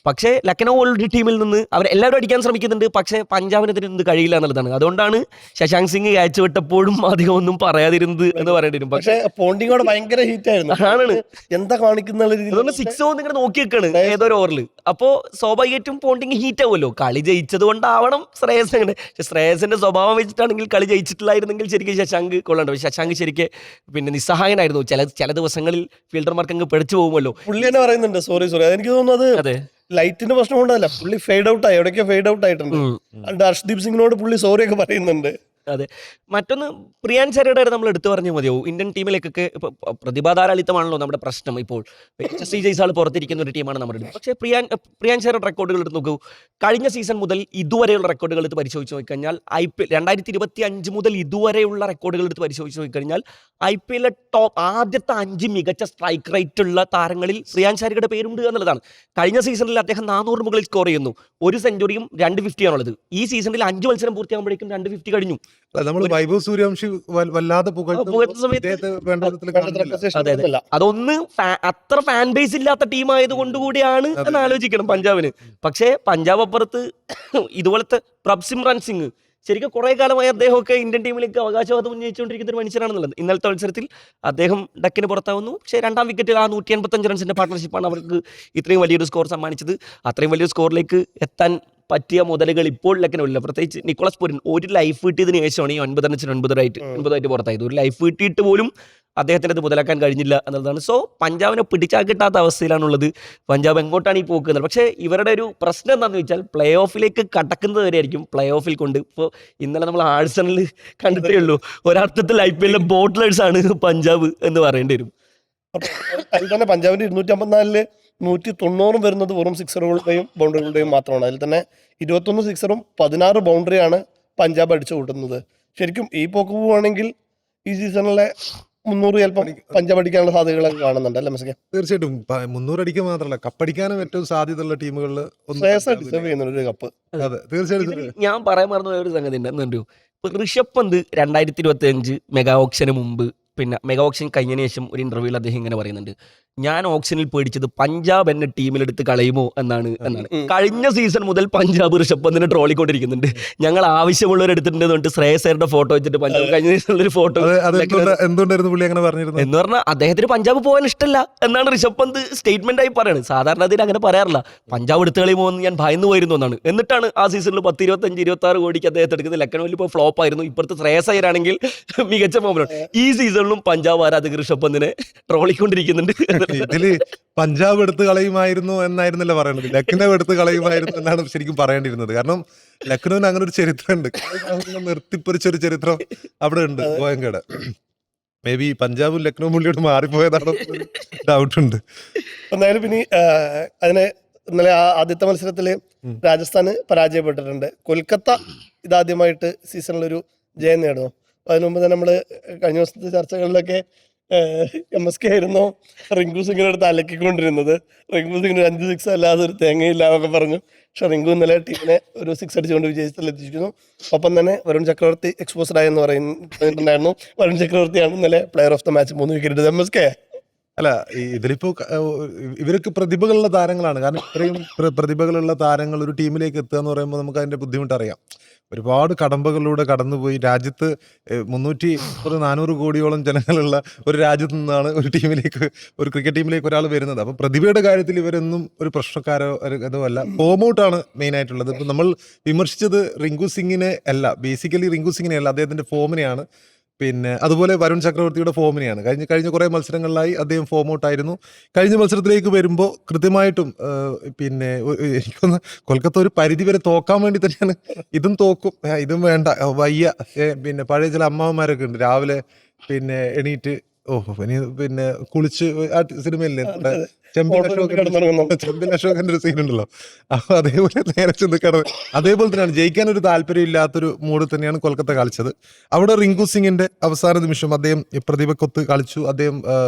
C: പക്ഷേ ലക്നൗ പോലൊരു ടീമിൽ നിന്ന് അവരെല്ലാവരും അടിക്കാൻ ശ്രമിക്കുന്നുണ്ട്, പക്ഷേ പഞ്ചാബിനെതിരെ ഇത് കഴിയില്ല എന്നുള്ളതാണ്. അതുകൊണ്ടാണ് ശശാങ്ക് സിംഗ് ക്യാച്ച് വിട്ടപ്പോഴും അധികം ഒന്നും പറയാതിരുന്നത് എന്ന് പറയേണ്ടി വരും.
A: പക്ഷേ പോണ്ടിങ്ങോട് ഭയങ്കര ഹീറ്റ് ആയിരുന്നു.
C: ആണ്
A: എന്താ കാണിക്കുന്ന
C: 6 നിങ്ങൾ നോക്കി വെക്കാണ് ഏതൊരു ഓവറിൽ. അപ്പോൾ സ്വാഭാവികമായിട്ടും പോണ്ടിങ് ഹീറ്റ് ആവുമല്ലോ. കളി ജയിച്ചത് കൊണ്ടാവണം ശ്രേയസ് അങ്ങനെ. ശ്രേയസിന്റെ സ്വഭാവം വെച്ചിട്ടാണെങ്കിൽ കളി ജയിച്ചിട്ടില്ലായിരുന്നെങ്കിൽ ശരിക്കും ശശാങ്ക് കൊള്ളണ്ട. ശശാങ്ക് ശരിക്കും പിന്നെ നിസ്സഹായനായിരുന്നു. ചില ദിവസങ്ങളിൽ ഫീൽഡർമാർക്ക് അങ്ങ് പിടിച്ചു പോകുമല്ലോ.
A: പുള്ളി തന്നെ പറയുന്നുണ്ട് സോറി എനിക്ക് തോന്നുന്നത്
C: അതെ
A: ലൈറ്റിന്റെ പ്രശ്നം കൊണ്ടല്ല, പുള്ളി ഫെയ്ഡ് ഔട്ട് ആയി, എവിടെയൊക്കെ ഫെയ്ഡ് ഔട്ട് ആയിട്ടുണ്ട്. ഹർഷ്ദീപ് സിംഗിനോട് പുള്ളി സോറി ഒക്കെ പറയുന്നുണ്ട്.
C: അതെ. മറ്റൊന്ന് പ്രിയാൻ ഷാരിയുടെ നമ്മൾ എടുത്തു പറഞ്ഞാൽ മതിയാവും. ഇന്ത്യൻ ടീമിലേക്കൊക്കെ ഇപ്പോൾ പ്രതിഭാധാരാളിത്തമാണല്ലോ നമ്മുടെ പ്രശ്നം. ഇപ്പോൾ HSC ജയ്സാൾ പുറത്തിരിക്കുന്ന ഒരു ടീമാണ് നമ്മുടെ ടീം. പക്ഷേ പ്രിയാൻ ഷാരിയുടെ റെക്കോർഡുകൾ എടുത്ത് നോക്കൂ. കഴിഞ്ഞ സീസൺ മുതൽ ഇതുവരെയുള്ള റെക്കോർഡുകൾ എടുത്ത് പരിശോധിച്ച് നോക്കിക്കഴിഞ്ഞാൽ IPL 2025 മുതൽ ഇതുവരെയുള്ള റെക്കോർഡുകൾ എടുത്ത് പരിശോധിച്ച് നോക്കിക്കഴിഞ്ഞാൽ IPL ആദ്യത്തെ 5 മികച്ച സ്ട്രൈക്ക് റേറ്റ് ഉള്ള താരങ്ങളിൽ പ്രിയാൻ ഷാരിയുടെ പേരുണ്ട് എന്നുള്ളതാണ്. കഴിഞ്ഞ സീസണിൽ അദ്ദേഹം 400 മുകളിൽ സ്കോർ ചെയ്യുന്നു, 1 സെഞ്ചുറിയും 2 50-ആണുള്ളത്. ഈ സീസണിൽ 5 മത്സരം പൂർത്തിയാകുമ്പോഴേക്കും 2 50 കഴിഞ്ഞു.
B: നമ്മൾ വൈഭവ് സൂര്യവംശി വല്ലാതെ
C: അതൊന്ന് അത്ര ഫാൻ ബേസ് ഇല്ലാത്ത ടീം ആയതുകൊണ്ട് കൂടിയാണ് എന്ന് ആലോചിക്കണം പഞ്ചാബിന്. പക്ഷേ പഞ്ചാബ് അപ്പുറത്ത് ഇതുപോലത്തെ പ്രഭ്സിമ്രാൻ സിംഗ് ശരിക്കും കുറെ കാലമായി അദ്ദേഹമൊക്കെ ഇന്ത്യൻ ടീമിലേക്ക് അവകാശവാദം ഉന്നയിച്ചുകൊണ്ടിരിക്കുന്ന ഒരു മനുഷ്യനാണെന്നുള്ളത്. ഇന്നലത്തെ മത്സരത്തിൽ അദ്ദേഹം ഡക്കിന് പുറത്താവുന്നു. പക്ഷേ 2ാം വിക്കറ്റിൽ ആ 185 റൺസിന്റെ പാർട്ട്ണർഷിപ്പാണ് അവർക്ക് ഇത്രയും വലിയൊരു സ്കോർ സമ്മാനിച്ചത്. അത്രയും വലിയൊരു സ്കോറിലേക്ക് എത്താൻ പറ്റിയ മുതലുകൾ ഇപ്പോൾ ലക്നൗവില്ല. പ്രത്യേകിച്ച് നിക്കോളസ് പൂരൻ ഒരു ലൈഫ് കിട്ടിയതിന് ശേഷമാണ് ഈ 9 റൺസിന് 9 പുറത്തായത്. ഒരു ലൈഫ് കിട്ടിയിട്ട് പോലും അദ്ദേഹത്തിന് അത് മുതലാക്കാൻ കഴിഞ്ഞില്ല എന്നുള്ളതാണ്. സോ പഞ്ചാബിനെ പിടിച്ചാൽ കിട്ടാത്ത അവസ്ഥയിലാണുള്ളത്. പഞ്ചാബ് എങ്ങോട്ടാണ് ഈ പോക്കുന്നത്? പക്ഷേ ഇവരുടെ ഒരു പ്രശ്നം എന്താണെന്ന് വെച്ചാൽ പ്ലേ ഓഫിലേക്ക് കടക്കുന്നത് വരെയായിരിക്കും പ്ലേ ഓഫിൽ കൊണ്ട്. ഇപ്പോൾ ഇന്നലെ നമ്മൾ ആഴ്സണലിൽ കണ്ടിട്ടേ ഉള്ളൂ. ഒരർത്ഥത്തിൽ IPL ബോട്ട്ലേഴ്സ് ആണ് പഞ്ചാബ് എന്ന് പറയേണ്ടി വരും.
A: അതിൽ തന്നെ പഞ്ചാബിന്റെ 254 190 വരുന്നത് വെറും സിക്സറുകളുടെയും ബൗണ്ടറികളുടെയും മാത്രമാണ്. അതിൽ തന്നെ 21 സിക്സറും 16 ബൗണ്ടറിയാണ് പഞ്ചാബ് അടിച്ചു കൂട്ടുന്നത്. ശരിക്കും ഈ പോക്ക് പോവുകയാണെങ്കിൽ ഈ സീസണിലെ 300 ചിലപ്പോൾ പഞ്ചാബ് അടിക്കാനുള്ള സാധ്യതകളൊക്കെ കാണുന്നുണ്ട് അല്ലേ മെസ്സിക്ക്?
B: തീർച്ചയായിട്ടും 300 അടിക്കുക മാത്രമല്ല കപ്പടിക്കാനും ഏറ്റവും സാധ്യതയുള്ള ടീമുകളിൽ
A: ഡിസേർവ് ചെയ്യുന്ന ഒരു കപ്പ്.
B: അതെ തീർച്ചയായിട്ടും.
C: ഞാൻ പറയാൻ മറന്ന ഒരു സംഗതി ഉണ്ട്. ഇപ്പൊ ഋഷഭ് പന്ത് 2025 മെഗാ ഓപ്ഷന് മുമ്പ്, പിന്നെ മെഗാ ഓപ്ഷൻ കഴിഞ്ഞതിന് ശേഷം ഒരു ഇന്റർവ്യൂവിൽ അദ്ദേഹം ഇങ്ങനെ പറയുന്നുണ്ട്, ഞാൻ ഓപ്ഷനിൽ പേടിച്ചത് പഞ്ചാബ് എന്നെ ടീമിലെടുത്ത് കളയുമോ എന്നാണ്. കഴിഞ്ഞ സീസൺ മുതൽ പഞ്ചാബ് ഋഷഭ് പന്തിനെ ട്രോളിക്കൊണ്ടിരിക്കുന്നുണ്ട്. ഞങ്ങൾ ആവശ്യമുള്ളവർ എടുത്തിട്ടുണ്ട് ശ്രേയസ് അയ്യരുടെ ഫോട്ടോ വെച്ചിട്ട് പഞ്ചാബ് കഴിഞ്ഞ സീസണിലൊരു ഫോട്ടോ
B: എന്തുകൊണ്ടായിരുന്നു പുള്ളി അങ്ങനെ പറഞ്ഞിരുന്നത്?
C: എന്ന് പറഞ്ഞാൽ അദ്ദേഹത്തിന് പഞ്ചാബ് പോകാൻ ഇഷ്ടമല്ല എന്നാണ് ഋഷഭ് പന്ത് സ്റ്റേറ്റ്മെന്റ് ആയി പറയുന്നത്. സാധാരണ അതിന് അങ്ങനെ പറയാറില്ല. പഞ്ചാബ് എടുത്ത് കളയുമോ എന്ന് ഞാൻ ഭയന്നു പോയിരുന്നു എന്നാണ്. എന്നിട്ടാണ് ആ സീസണിൽ 10-25-26 കോടിക്ക് അദ്ദേഹത്തെ എടുക്കുന്നത്. ലക്നൌവിൽ ഇപ്പോൾ ഫ്ലോപ്പ് ആയിരുന്നു. ഇപ്പുറത്ത് ശ്രേയസ് അയ്യരാണെങ്കിൽ മികച്ച ഫോമിലാണ്. ഈ സീസണിലും പഞ്ചാബ് ആരാധകർ ഋഷഭ് പന്തിനെ ട്രോളിക്കൊണ്ടിരിക്കുന്നുണ്ട്.
B: ഇതില് പഞ്ചാബ് എടുത്ത് കളയുമായിരുന്നു എന്നായിരുന്നല്ലോ പറയുന്നത്, ലക്നൗ എടുത്ത് കളയുമായിരുന്നു എന്നാണ് ശരിക്കും പറയേണ്ടിയിരുന്നത്. കാരണം ലക്നൌവിന് അങ്ങനെ ഒരു ചരിത്രമുണ്ട്, നിർത്തിപ്പൊരിച്ചൊരു ചരിത്രം അവിടെ ഉണ്ട്. ഗോയങ്കയുടെ മേ ബി പഞ്ചാബും ലക്നൗ പുള്ളിയോട് മാറിപ്പോയതാണ് ഡൗട്ട് ഉണ്ട്.
A: എന്തായാലും പിന്നെ അതിനെ ഇന്നലെ ആദ്യത്തെ മത്സരത്തില് രാജസ്ഥാന് പരാജയപ്പെട്ടിട്ടുണ്ട്. കൊൽക്കത്ത ഇതാദ്യമായിട്ട് സീസണിലൊരു ജയം നേടുന്നു. അതിനു മുമ്പ് തന്നെ നമ്മള് കഴിഞ്ഞ ദിവസത്തെ ചർച്ചകളിലൊക്കെ MSK ആയിരുന്നു റിങ്കു സിംഗിനെ അടുത്ത് അലക്കിക്കൊണ്ടിരുന്നത്. റിങ്കു സിംഗിന് 5 6 അല്ലാതെ ഒരു തേങ്ങയില്ല എന്നൊക്കെ പറഞ്ഞു. പക്ഷെ റിങ്കു ഇന്നലെ ടീമിനെ ഒരു 6 അടിച്ചുകൊണ്ട് വിജയത്തിലെത്തിച്ചിരുന്നു. ഒപ്പം തന്നെ വരുൺ ചക്രവർത്തി എക്സ്പോസ്ഡ് ആയെന്ന് പറയുന്നുണ്ടായിരുന്നു. വരുൺ ചക്രവർത്തിയാണ് ഇന്നലെ player of the match 3 wicket എടുത്തത്. MSK
B: അല്ല, ഇതിലിപ്പോ ഇവർക്ക് പ്രതിഭകളുള്ള താരങ്ങളാണ്. കാരണം ഇത്രയും പ്രതിഭകളുള്ള താരങ്ങൾ ഒരു ടീമിലേക്ക് എത്തുക എന്ന് പറയുമ്പോൾ നമുക്ക് അതിന്റെ ബുദ്ധിമുട്ട് അറിയാം. ഒരുപാട് കടമ്പകളിലൂടെ കടന്നുപോയി രാജ്യത്ത് 300-400 കോടിയോളം ജനങ്ങളുള്ള ഒരു രാജ്യത്ത് നിന്നാണ് ഒരു ടീമിലേക്ക്, ഒരു ക്രിക്കറ്റ് ടീമിലേക്ക് ഒരാൾ വരുന്നത്. അപ്പം പ്രതിഭയുടെ കാര്യത്തിൽ ഇവരൊന്നും ഒരു പ്രശ്നക്കാരോ അതോ അല്ല. ഫോം ഔട്ടാണ് മെയിൻ ആയിട്ടുള്ളത്. ഇപ്പം നമ്മൾ വിമർശിച്ചത് റിങ്കു സിംഗിനെ അല്ല, ബേസിക്കലി റിങ്കു സിംഗിനെ അല്ല, അദ്ദേഹത്തിന്റെ ഫോമിനെയാണ്. പിന്നെ അതുപോലെ വരുൺ ചക്രവർത്തിയുടെ ഫോമിനെയാണ്. കഴിഞ്ഞ കുറേ മത്സരങ്ങളിലായി അദ്ദേഹം ഫോം ഔട്ടായിരുന്നു. കഴിഞ്ഞ മത്സരത്തിലേക്ക് വരുമ്പോൾ കൃത്യമായിട്ടും പിന്നെ എനിക്കൊന്ന് കൊൽക്കത്ത ഒരു പരിധിവരെ തോക്കാൻ വേണ്ടി തന്നെയാണ്. ഇതും തോക്കും, ഇതും വേണ്ട, വയ്യ. പിന്നെ പഴയ ചില അമ്മാവന്മാരൊക്കെ ഉണ്ട്, രാവിലെ പിന്നെ എണീറ്റ് പിന്നെ കുളിച്ച് ആ സിനിമയില്ലേ ചെമ്പിൽ അശോകന്റെ ഒരു സീൻ ഉണ്ടല്ലോ, അപ്പൊ അതേപോലെ നേരെ ചെന്ന് കിടന്ന് അതേപോലെ തന്നെയാണ്. ജയിക്കാൻ ഒരു താല്പര്യം ഇല്ലാത്തൊരു മൂഡ് തന്നെയാണ് കൊൽക്കത്ത കളിച്ചത്. അവിടെ റിങ്കു സിംഗിന്റെ അവസാന നിമിഷം അദ്ദേഹം പ്രതിഭക്കൊത്ത് കളിച്ചു. അദ്ദേഹം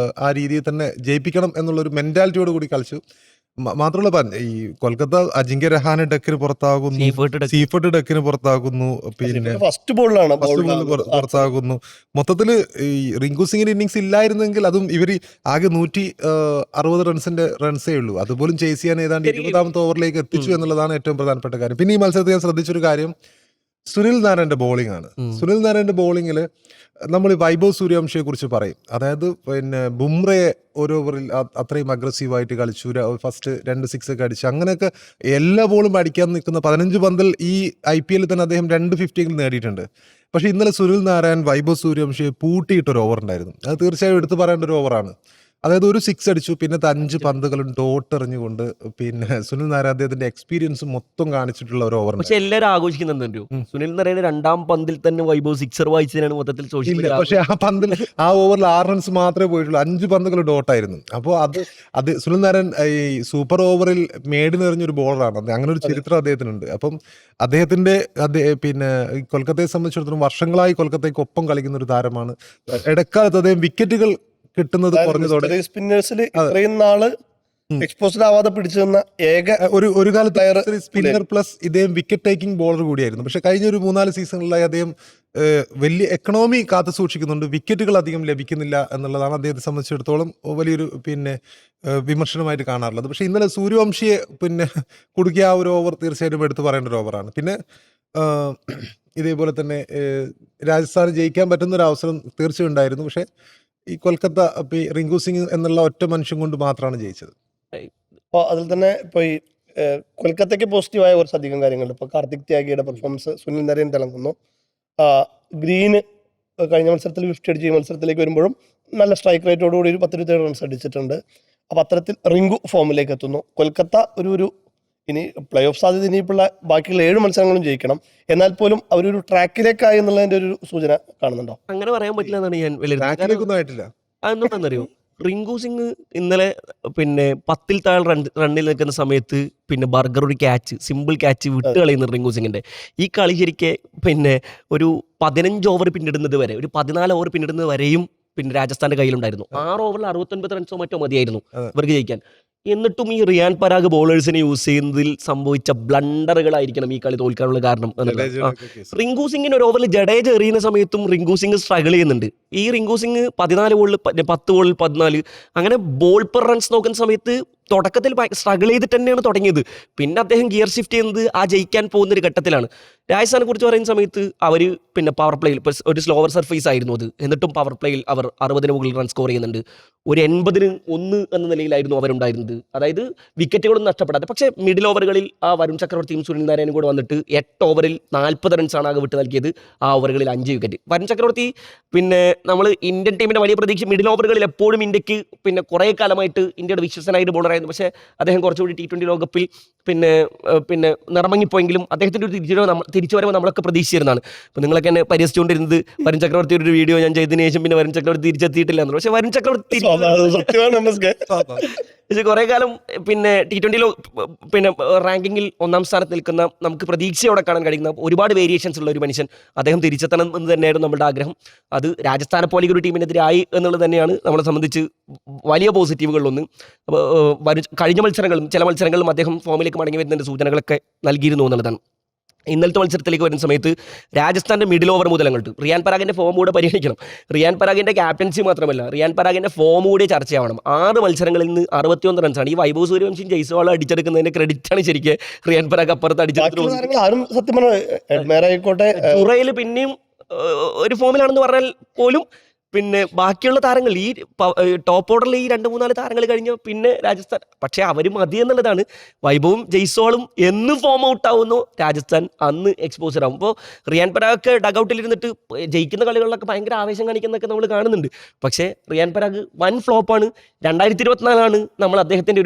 B: ആ രീതിയിൽ തന്നെ ജയിപ്പിക്കണം എന്നുള്ള ഒരു മെന്റാലിറ്റിയോട് കൂടി കളിച്ചു. മാത്രമല്ല ഈ കൊൽക്കത്ത അജിങ്ക്യ രഹാനെ ഡെക്കിന് പുറത്താകുന്നു, സീഫർട്ട് ഡെക്കിന് പുറത്താകുന്നു, പിന്നെ
A: ഫസ്റ്റ് ബോളിലാണ്
B: പുറത്താകുന്നു. മൊത്തത്തില് ഈ റിങ്കു സിംഗിന്റെ ഇന്നിങ്സ് ഇല്ലായിരുന്നെങ്കിൽ അതും ഇവര് ആകെ 160 റൺസേ ഉള്ളൂ. അതുപോലും ചേസ് ചെയ്യാൻ ഏതാണ്ട് 20ാമത്തെ ഓവറിലേക്ക് എത്തിച്ചു എന്നുള്ളതാണ് ഏറ്റവും പ്രധാനപ്പെട്ട കാര്യം. പിന്നെ ഈ മത്സരത്തിൽ ഞാൻ ശ്രദ്ധിച്ചൊരു കാര്യം സുനിൽ നാരായണന്റെ ബോളിംഗ് ആണ്. സുനിൽ നാരായണന്റെ ബോളിങ്ങില് നമ്മൾ വൈഭവ് സൂര്യവംശിയെ കുറിച്ച് പറയും. അതായത് പിന്നെ ബുംറയെ ഒരു ഓവറിൽ അത്രയും അഗ്രസീവായിട്ട് കളിച്ചു, ഫസ്റ്റ് 2 6 ഒക്കെ അടിച്ചു. അങ്ങനെയൊക്കെ എല്ലാ ബോളും അടിക്കാൻ നിൽക്കുന്ന 15 പന്തിൽ ഈ IPL തന്നെ അദ്ദേഹം 2 50 നേടിയിട്ടുണ്ട്. പക്ഷെ ഇന്നലെ സുനിൽ നാരായൺ വൈഭവ് സൂര്യവംശിയെ പൂട്ടിയിട്ടൊരു ഓവർ ഉണ്ടായിരുന്നു. അത് തീർച്ചയായും എടുത്തു പറയേണ്ട ഒരു ഓവറാണ്. അതായത് ഒരു 6 അടിച്ചു, പിന്നെ 5 പന്തുകളും ഡോട്ട് എറിഞ്ഞുകൊണ്ട് പിന്നെ സുനിൽ നാരായൺ അദ്ദേഹത്തിന്റെ എക്സ്പീരിയൻസ് മൊത്തം കാണിച്ചിട്ടുള്ള ഒരു ഓവർ.
C: പക്ഷെ എല്ലാവരും ആഘോഷിക്കുന്നുണ്ടോ സുനിൽ നാരായണ 2ാം പന്തിൽ തന്നെ വൈഭവ് 6 വായിച്ചതിനാണ് മൊത്തത്തിൽ സോഷ്യൽ.
B: പക്ഷെ ആ പന്തിൽ ആ ഓവറിൽ 6 റൺസ് മാത്രമേ പോയിട്ടുള്ളൂ, 5 പന്തുകൾ ഡോട്ടായിരുന്നു. അപ്പോൾ അത് സുനിൽ നാരായൺ ഈ സൂപ്പർ ഓവറിൽ മേടിനെറിഞ്ഞൊരു ബോളറാണ്. അങ്ങനെ ഒരു ചരിത്രം അദ്ദേഹത്തിനുണ്ട്. അപ്പം അദ്ദേഹത്തിന്റെ പിന്നെ കൊൽക്കത്തയെ സംബന്ധിച്ചിടത്തോളം വർഷങ്ങളായി കൊൽക്കത്തയ്ക്ക് ഒപ്പം കളിക്കുന്ന ഒരു താരമാണ്. ഇടക്കാലത്ത് അദ്ദേഹം വിക്കറ്റുകൾ കിട്ടുന്നത് കുറഞ്ഞതോടെ
A: സ്പിന്നേഴ്സിൽ ഇത്രയും നാള് എക്സ്പോസ്ഡ് ആവാതെ പിടിച്ചു നിന്ന ഏക
B: ഒരു കാലത്ത് സ്പിന്നർ പ്ലസ് ഇദ്ദേഹം വിക്കറ്റ് ടേക്കിംഗ് ബോളർ കൂടിയായിരുന്നു. പക്ഷെ കഴിഞ്ഞ ഒരു 3-4 സീസണുകളിലായി അദ്ദേഹം വലിയ എക്കണോമി കാത്തു സൂക്ഷിക്കുന്നുണ്ട്, വിക്കറ്റുകൾ അധികം ലഭിക്കുന്നില്ല എന്നുള്ളതാണ് അദ്ദേഹത്തെ സംബന്ധിച്ചിടത്തോളം വലിയൊരു പിന്നെ വിമർശനമായിട്ട് കാണാറുള്ളത്. പക്ഷെ ഇന്നലെ സൂര്യവംശിയെ പിന്നെ കുടുക്കിയ ആ ഒരു ഓവർ തീർച്ചയായിട്ടും എടുത്തു പറയേണ്ട ഒരു ഓവറാണ്. പിന്നെ ഇതേപോലെ തന്നെ രാജസ്ഥാന് ജയിക്കാൻ പറ്റുന്ന ഒരു അവസരം തീർച്ചയായും ഉണ്ടായിരുന്നു. പക്ഷെ ഈ കൊൽക്കത്ത റിങ്കു സിംഗ് എന്നുള്ള ഒറ്റ മനുഷ്യൻ കൊണ്ട് മാത്രമാണ് ജയിച്ചത്.
A: അപ്പോൾ അതിൽ തന്നെ ഇപ്പോൾ ഈ കൊൽക്കത്തയ്ക്ക് പോസിറ്റീവായ കുറച്ചധികം കാര്യങ്ങളുണ്ട്. ഇപ്പോൾ കാർത്തിക് ത്യാഗിയുടെ പെർഫോമൻസ്, സുനിൽ നാരായൺ തിളങ്ങുന്നു, ഗ്രീന് കഴിഞ്ഞ മത്സരത്തിൽ 50 അടിച്ച് ഈ മത്സരത്തിലേക്ക് വരുമ്പോഴും നല്ല സ്ട്രൈക്ക് റേറ്റോടുകൂടി ഒരു 10-27 റൺസ് അടിച്ചിട്ടുണ്ട്. അപ്പോൾ അത്തരത്തിൽ റിങ്കു ഫോമിലേക്ക് എത്തുന്നു. കൊൽക്കത്ത ഒരു ഇനി പ്ലേ ഓഫ് സാധ്യത ഇനിയിപ്പോൾ ബാക്കിയുള്ള 7 മത്സരങ്ങളും ജയിക്കണം. എന്നാൽ പോലും അവരൊരു ട്രാക്കിലേക്കായി എന്നുള്ളതിന്റെ ഒരു സൂചന കാണുന്നുണ്ടോ?
C: അങ്ങനെ പറയാൻ പറ്റില്ല എന്നാണ് ഞാൻ
B: വിലയിരുത്തുന്നത്.
C: അതെന്താണെന്നറിയോ, റിങ്കു സിംഗ് ഇന്നലെ പിന്നെ 10ൽ താഴെ റണ്ണിൽ നിൽക്കുന്ന സമയത്ത് പിന്നെ ബർഗർ ഒരു സിമ്പിൾ ക്യാച്ച് വിട്ട് കളയുന്ന റിങ്കു സിംഗിന്റെ ഈ കളി ശരിക്ക് പിന്നെ ഒരു 15 ഓവർ പിന്നിടുന്നത് വരെ, ഒരു 14 ഓവർ പിന്നിടുന്നത് വരെയും പിന്നെ രാജസ്ഥാന്റെ കയ്യിലുണ്ടായിരുന്നു. 6 ഓവറിൽ 69 റൺസോ മറ്റോ മതിയായിരുന്നു ഇവർക്ക് ജയിക്കാൻ. എന്നിട്ടും ഈ റിയാൻ പരാഗ് ബോളേഴ്സിനെ യൂസ് ചെയ്യുന്നതിൽ സംഭവിച്ച ബ്ലണ്ടറുകളായിരിക്കണം ഈ കളി തോൽക്കാനുള്ള കാരണം എന്നുള്ളത്. റിങ്കു സിംഗിന് ഒരു ഓവറിൽ ജഡേജ എറിയുന്ന സമയത്തും റിങ്കു സിംഗ് സ്ട്രഗിൾ ചെയ്യുന്നുണ്ട്. ഈ റിങ്കു സിംഗ് 14 ബോളിൽ 10 ബോളിൽ 14 അങ്ങനെ ബോൾ പെർ റൺസ് നോക്കുന്ന സമയത്ത് തുടക്കത്തിൽ സ്ട്രഗിൾ ചെയ്തിട്ട് തന്നെയാണ് തുടങ്ങിയത്. പിന്നെ അദ്ദേഹം ഗിയർ ഷിഫ്റ്റ് ചെയ്യുന്നത് ആ ജയിക്കാൻ പോകുന്ന ഒരു ഘട്ടത്തിലാണ്. രാജസ്ഥാനെ കുറിച്ച് പറയുന്ന സമയത്ത് അവർ പിന്നെ പവർ പ്ലേയിൽ ഒരു സ്ലോവർ സർഫേസ് ആയിരുന്നു അത്, എന്നിട്ടും പവർ പ്ലേയിൽ അവർ 60 മുകളിൽ റൺ സ്കോർ ചെയ്യുന്നുണ്ട്. ഒരു 80-1 എന്ന നിലയിലായിരുന്നു അവരുണ്ടായിരുന്നത്. അതായത് വിക്കറ്റുകളൊന്നും നഷ്ടപ്പെടാതെ. പക്ഷേ മിഡിൽ ഓവറുകളിൽ ആ വരുൺ ചക്രവർത്തിയും സുനിൽ നാരായണനും കൂടെ വന്നിട്ട് 8 ഓവറിൽ 40 റൺസാണ് ആകെ വിട്ട് നൽകിയത്. ആ ഓവറുകളിൽ 5 വിക്കറ്റ്. വരുൺ ചക്രവർത്തി പിന്നെ നമ്മൾ ഇന്ത്യൻ ടീമിന്റെ വലിയ പ്രതീക്ഷ. മിഡിൽ ഓവറുകളിൽ എപ്പോഴും ഇന്ത്യക്ക് പിന്നെ കുറേ കാലമായിട്ട് ഇന്ത്യയുടെ വിശ്വസനായിട്ട് ബോളറായിരുന്നു. പക്ഷേ അദ്ദേഹം കുറച്ചുകൂടി T20 ലോകകപ്പിൽ പിന്നെ നിറമങ്ങിപ്പോയെങ്കിലും അദ്ദേഹത്തിൻ്റെ ഒരു തിരിച്ചുവരവ് നമ്മളൊക്കെ പ്രതീക്ഷിച്ചിരുന്നതാണ്. അപ്പോൾ നിങ്ങളൊക്കെ എന്നെ പരിഹസിച്ചുകൊണ്ടിരുന്നത് വരുൺ ചക്രവർത്തി ഒരു വീഡിയോ ഞാൻ ചെയ്തതിനു ശേഷം പിന്നെ വരുൺ ചക്രവർത്തി തിരിച്ചെത്തിയിട്ടില്ല എന്നുള്ളത്. പക്ഷേ വരുൺ ചക്രവർത്തി പക്ഷേ കുറേ കാലം പിന്നെ T20 പിന്നെ റാങ്കിങ്ങിൽ 1-ാം സ്ഥാനത്ത് നിൽക്കുന്ന നമുക്ക് പ്രതീക്ഷയോടെ കാണാൻ കഴിയുന്ന ഒരുപാട് വേരിയേഷൻസ് ഉള്ള ഒരു മനുഷ്യൻ അദ്ദേഹം തിരിച്ചെത്തണം എന്ന് തന്നെയായിരുന്നു നമ്മുടെ ആഗ്രഹം. അത് രാജസ്ഥാനെ പോലെ ഒരു ടീമിനെതിരായി എന്നുള്ളത് തന്നെയാണ് നമ്മളെ സംബന്ധിച്ച് വലിയ പോസിറ്റീവുകളിലൊന്ന്. കഴിഞ്ഞ മത്സരങ്ങളും ചില മത്സരങ്ങളിലും അദ്ദേഹം ഫോമിലേക്ക് മടങ്ങി വരുന്നതിൻ്റെ സൂചനകളൊക്കെ നൽകിയിരുന്നു എന്നുള്ളതാണ്. ഇന്നലത്തെ മത്സരത്തിലേക്ക് വരുന്ന സമയത്ത് രാജസ്ഥാന്റെ മിഡിൽ ഓവർ മുതൽ അങ്ങോട്ട് റിയാൻ പരാഗിന്റെ ഫോം കൂടെ പരിഗണിക്കണം. റിയാൻ പരാഗിന്റെ ക്യാപ്റ്റൻസി മാത്രമല്ല, റിയാൻ പരാഗിന്റെ ഫോം കൂടി ചർച്ചയാവണം. 6 മത്സരങ്ങളിൽ നിന്ന് 61 റൺസാണ്. ഈ വൈഭവ് സൂര്യവംശിയും ജയ്സ്വാൾ അടിച്ചെടുക്കുന്നതിന്റെ ക്രെഡിറ്റാണ് ശരിക്കും റിയാൻ പരാഗ് അപ്പുറത്ത് അടിച്ചെടുത്തിട്ടുള്ളത്. ചുറയിൽ പിന്നെയും ഒരു ഫോമിലാണെന്ന് പറഞ്ഞാൽ പോലും പിന്നെ ബാക്കിയുള്ള താരങ്ങൾ ഈ ടോപ്പ് ഓർഡറിൽ ഈ 2-3-4 താരങ്ങൾ കഴിഞ്ഞ പിന്നെ രാജസ്ഥാൻ, പക്ഷേ അവർ മതി എന്നുള്ളതാണ്. വൈഭവും ജയ്സ്വാളും എന്ന് ഫോം ഔട്ട് ആവുന്നു രാജസ്ഥാൻ അന്ന് എക്സ്പോസർ ആവും. ഇപ്പോൾ റിയാൻ പരാഗ് ഡഗൌട്ടിലിരുന്നിട്ട് ജയിക്കുന്ന കളികളിലൊക്കെ ഭയങ്കര ആവേശം കാണിക്കുന്നതൊക്കെ നമ്മൾ കാണുന്നുണ്ട്. പക്ഷേ റിയാൻ പരാഗ് വൻ ഫ്ലോപ്പാണ്. 2024 നമ്മൾ അദ്ദേഹത്തിൻ്റെ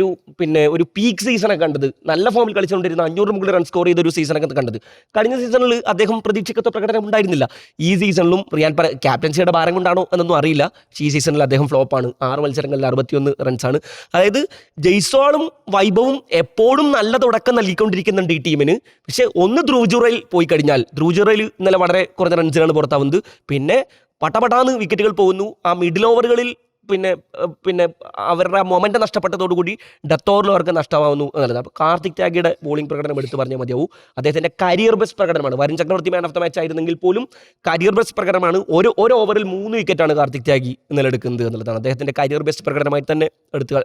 C: ഒരു പീക്ക് സീസണൊക്കെ കണ്ടത്. നല്ല ഫോമിൽ കളിച്ചുകൊണ്ടിരുന്ന 500 മുകളിൽ റൺ സ്കോർ ചെയ്ത ഒരു സീസണൊക്കെ കണ്ടത്. കഴിഞ്ഞ സീസണിൽ അദ്ദേഹം പ്രതീക്ഷിക്കാത്ത പ്രകടനം ഉണ്ടായിരുന്നില്ല. ഈ സീസണിലും റിയാൻ പരാഗ് ക്യാപ്റ്റൻസിയുടെ ഭാരം കൊണ്ടാണോ എന്നൊന്നും അറിയില്ല, ഈ സീസണിൽ അദ്ദേഹം ഫ്ലോപ്പാണ്. 6 മത്സരങ്ങളിൽ 61 റൺസാണ്. അതായത് ജയ്സ്വാളും വൈഭവും എപ്പോഴും നല്ല തുടക്കം നൽകിക്കൊണ്ടിരിക്കുന്നുണ്ട് ഈ ടീമിന്. പക്ഷേ ഒന്ന് ധ്രുവ് ജുറേൽ പോയി കഴിഞ്ഞാൽ, ധ്രുവ് ജുറേൽ ഇന്നലെ വളരെ കുറഞ്ഞ റൺസിനാണ് പുറത്താവുന്നത്. പിന്നെ പടപടാന്ന് വിക്കറ്റുകൾ പോകുന്നു. ആ മിഡിൽ ഓവറുകളിൽ പിന്നെ അവരുടെ മൊമെൻ്റ് നഷ്ടപ്പെട്ടതോടുകൂടി ഡെത്ത് ഓവറിൽ അവർക്ക് നഷ്ടമാവുന്നു എന്നുള്ളത്. അപ്പോൾ കാർത്തിക് ത്യാഗിയുടെ ബോളിംഗ് പ്രകടനം എടുത്ത് പറഞ്ഞാൽ മതിയാവും. അദ്ദേഹത്തിൻ്റെ കരിയർ ബെസ്റ്റ് പ്രകടനമാണ്. Varun Chakravarthy man of the match ആയിരുന്നെങ്കിൽ പോലും കരിയർ ബെസ്റ്റ് പ്രകടനമാണ്. ഒരു ഓവറിൽ 3 വിക്കറ്റാണ് കാർത്തിക് ത്യാഗി ഇന്നലെ എടുക്കുന്നത് എന്നുള്ളതാണ് അദ്ദേഹത്തിൻ്റെ കരിയർ ബെസ്റ്റ് പ്രകടനമായി തന്നെ എടുത്ത്.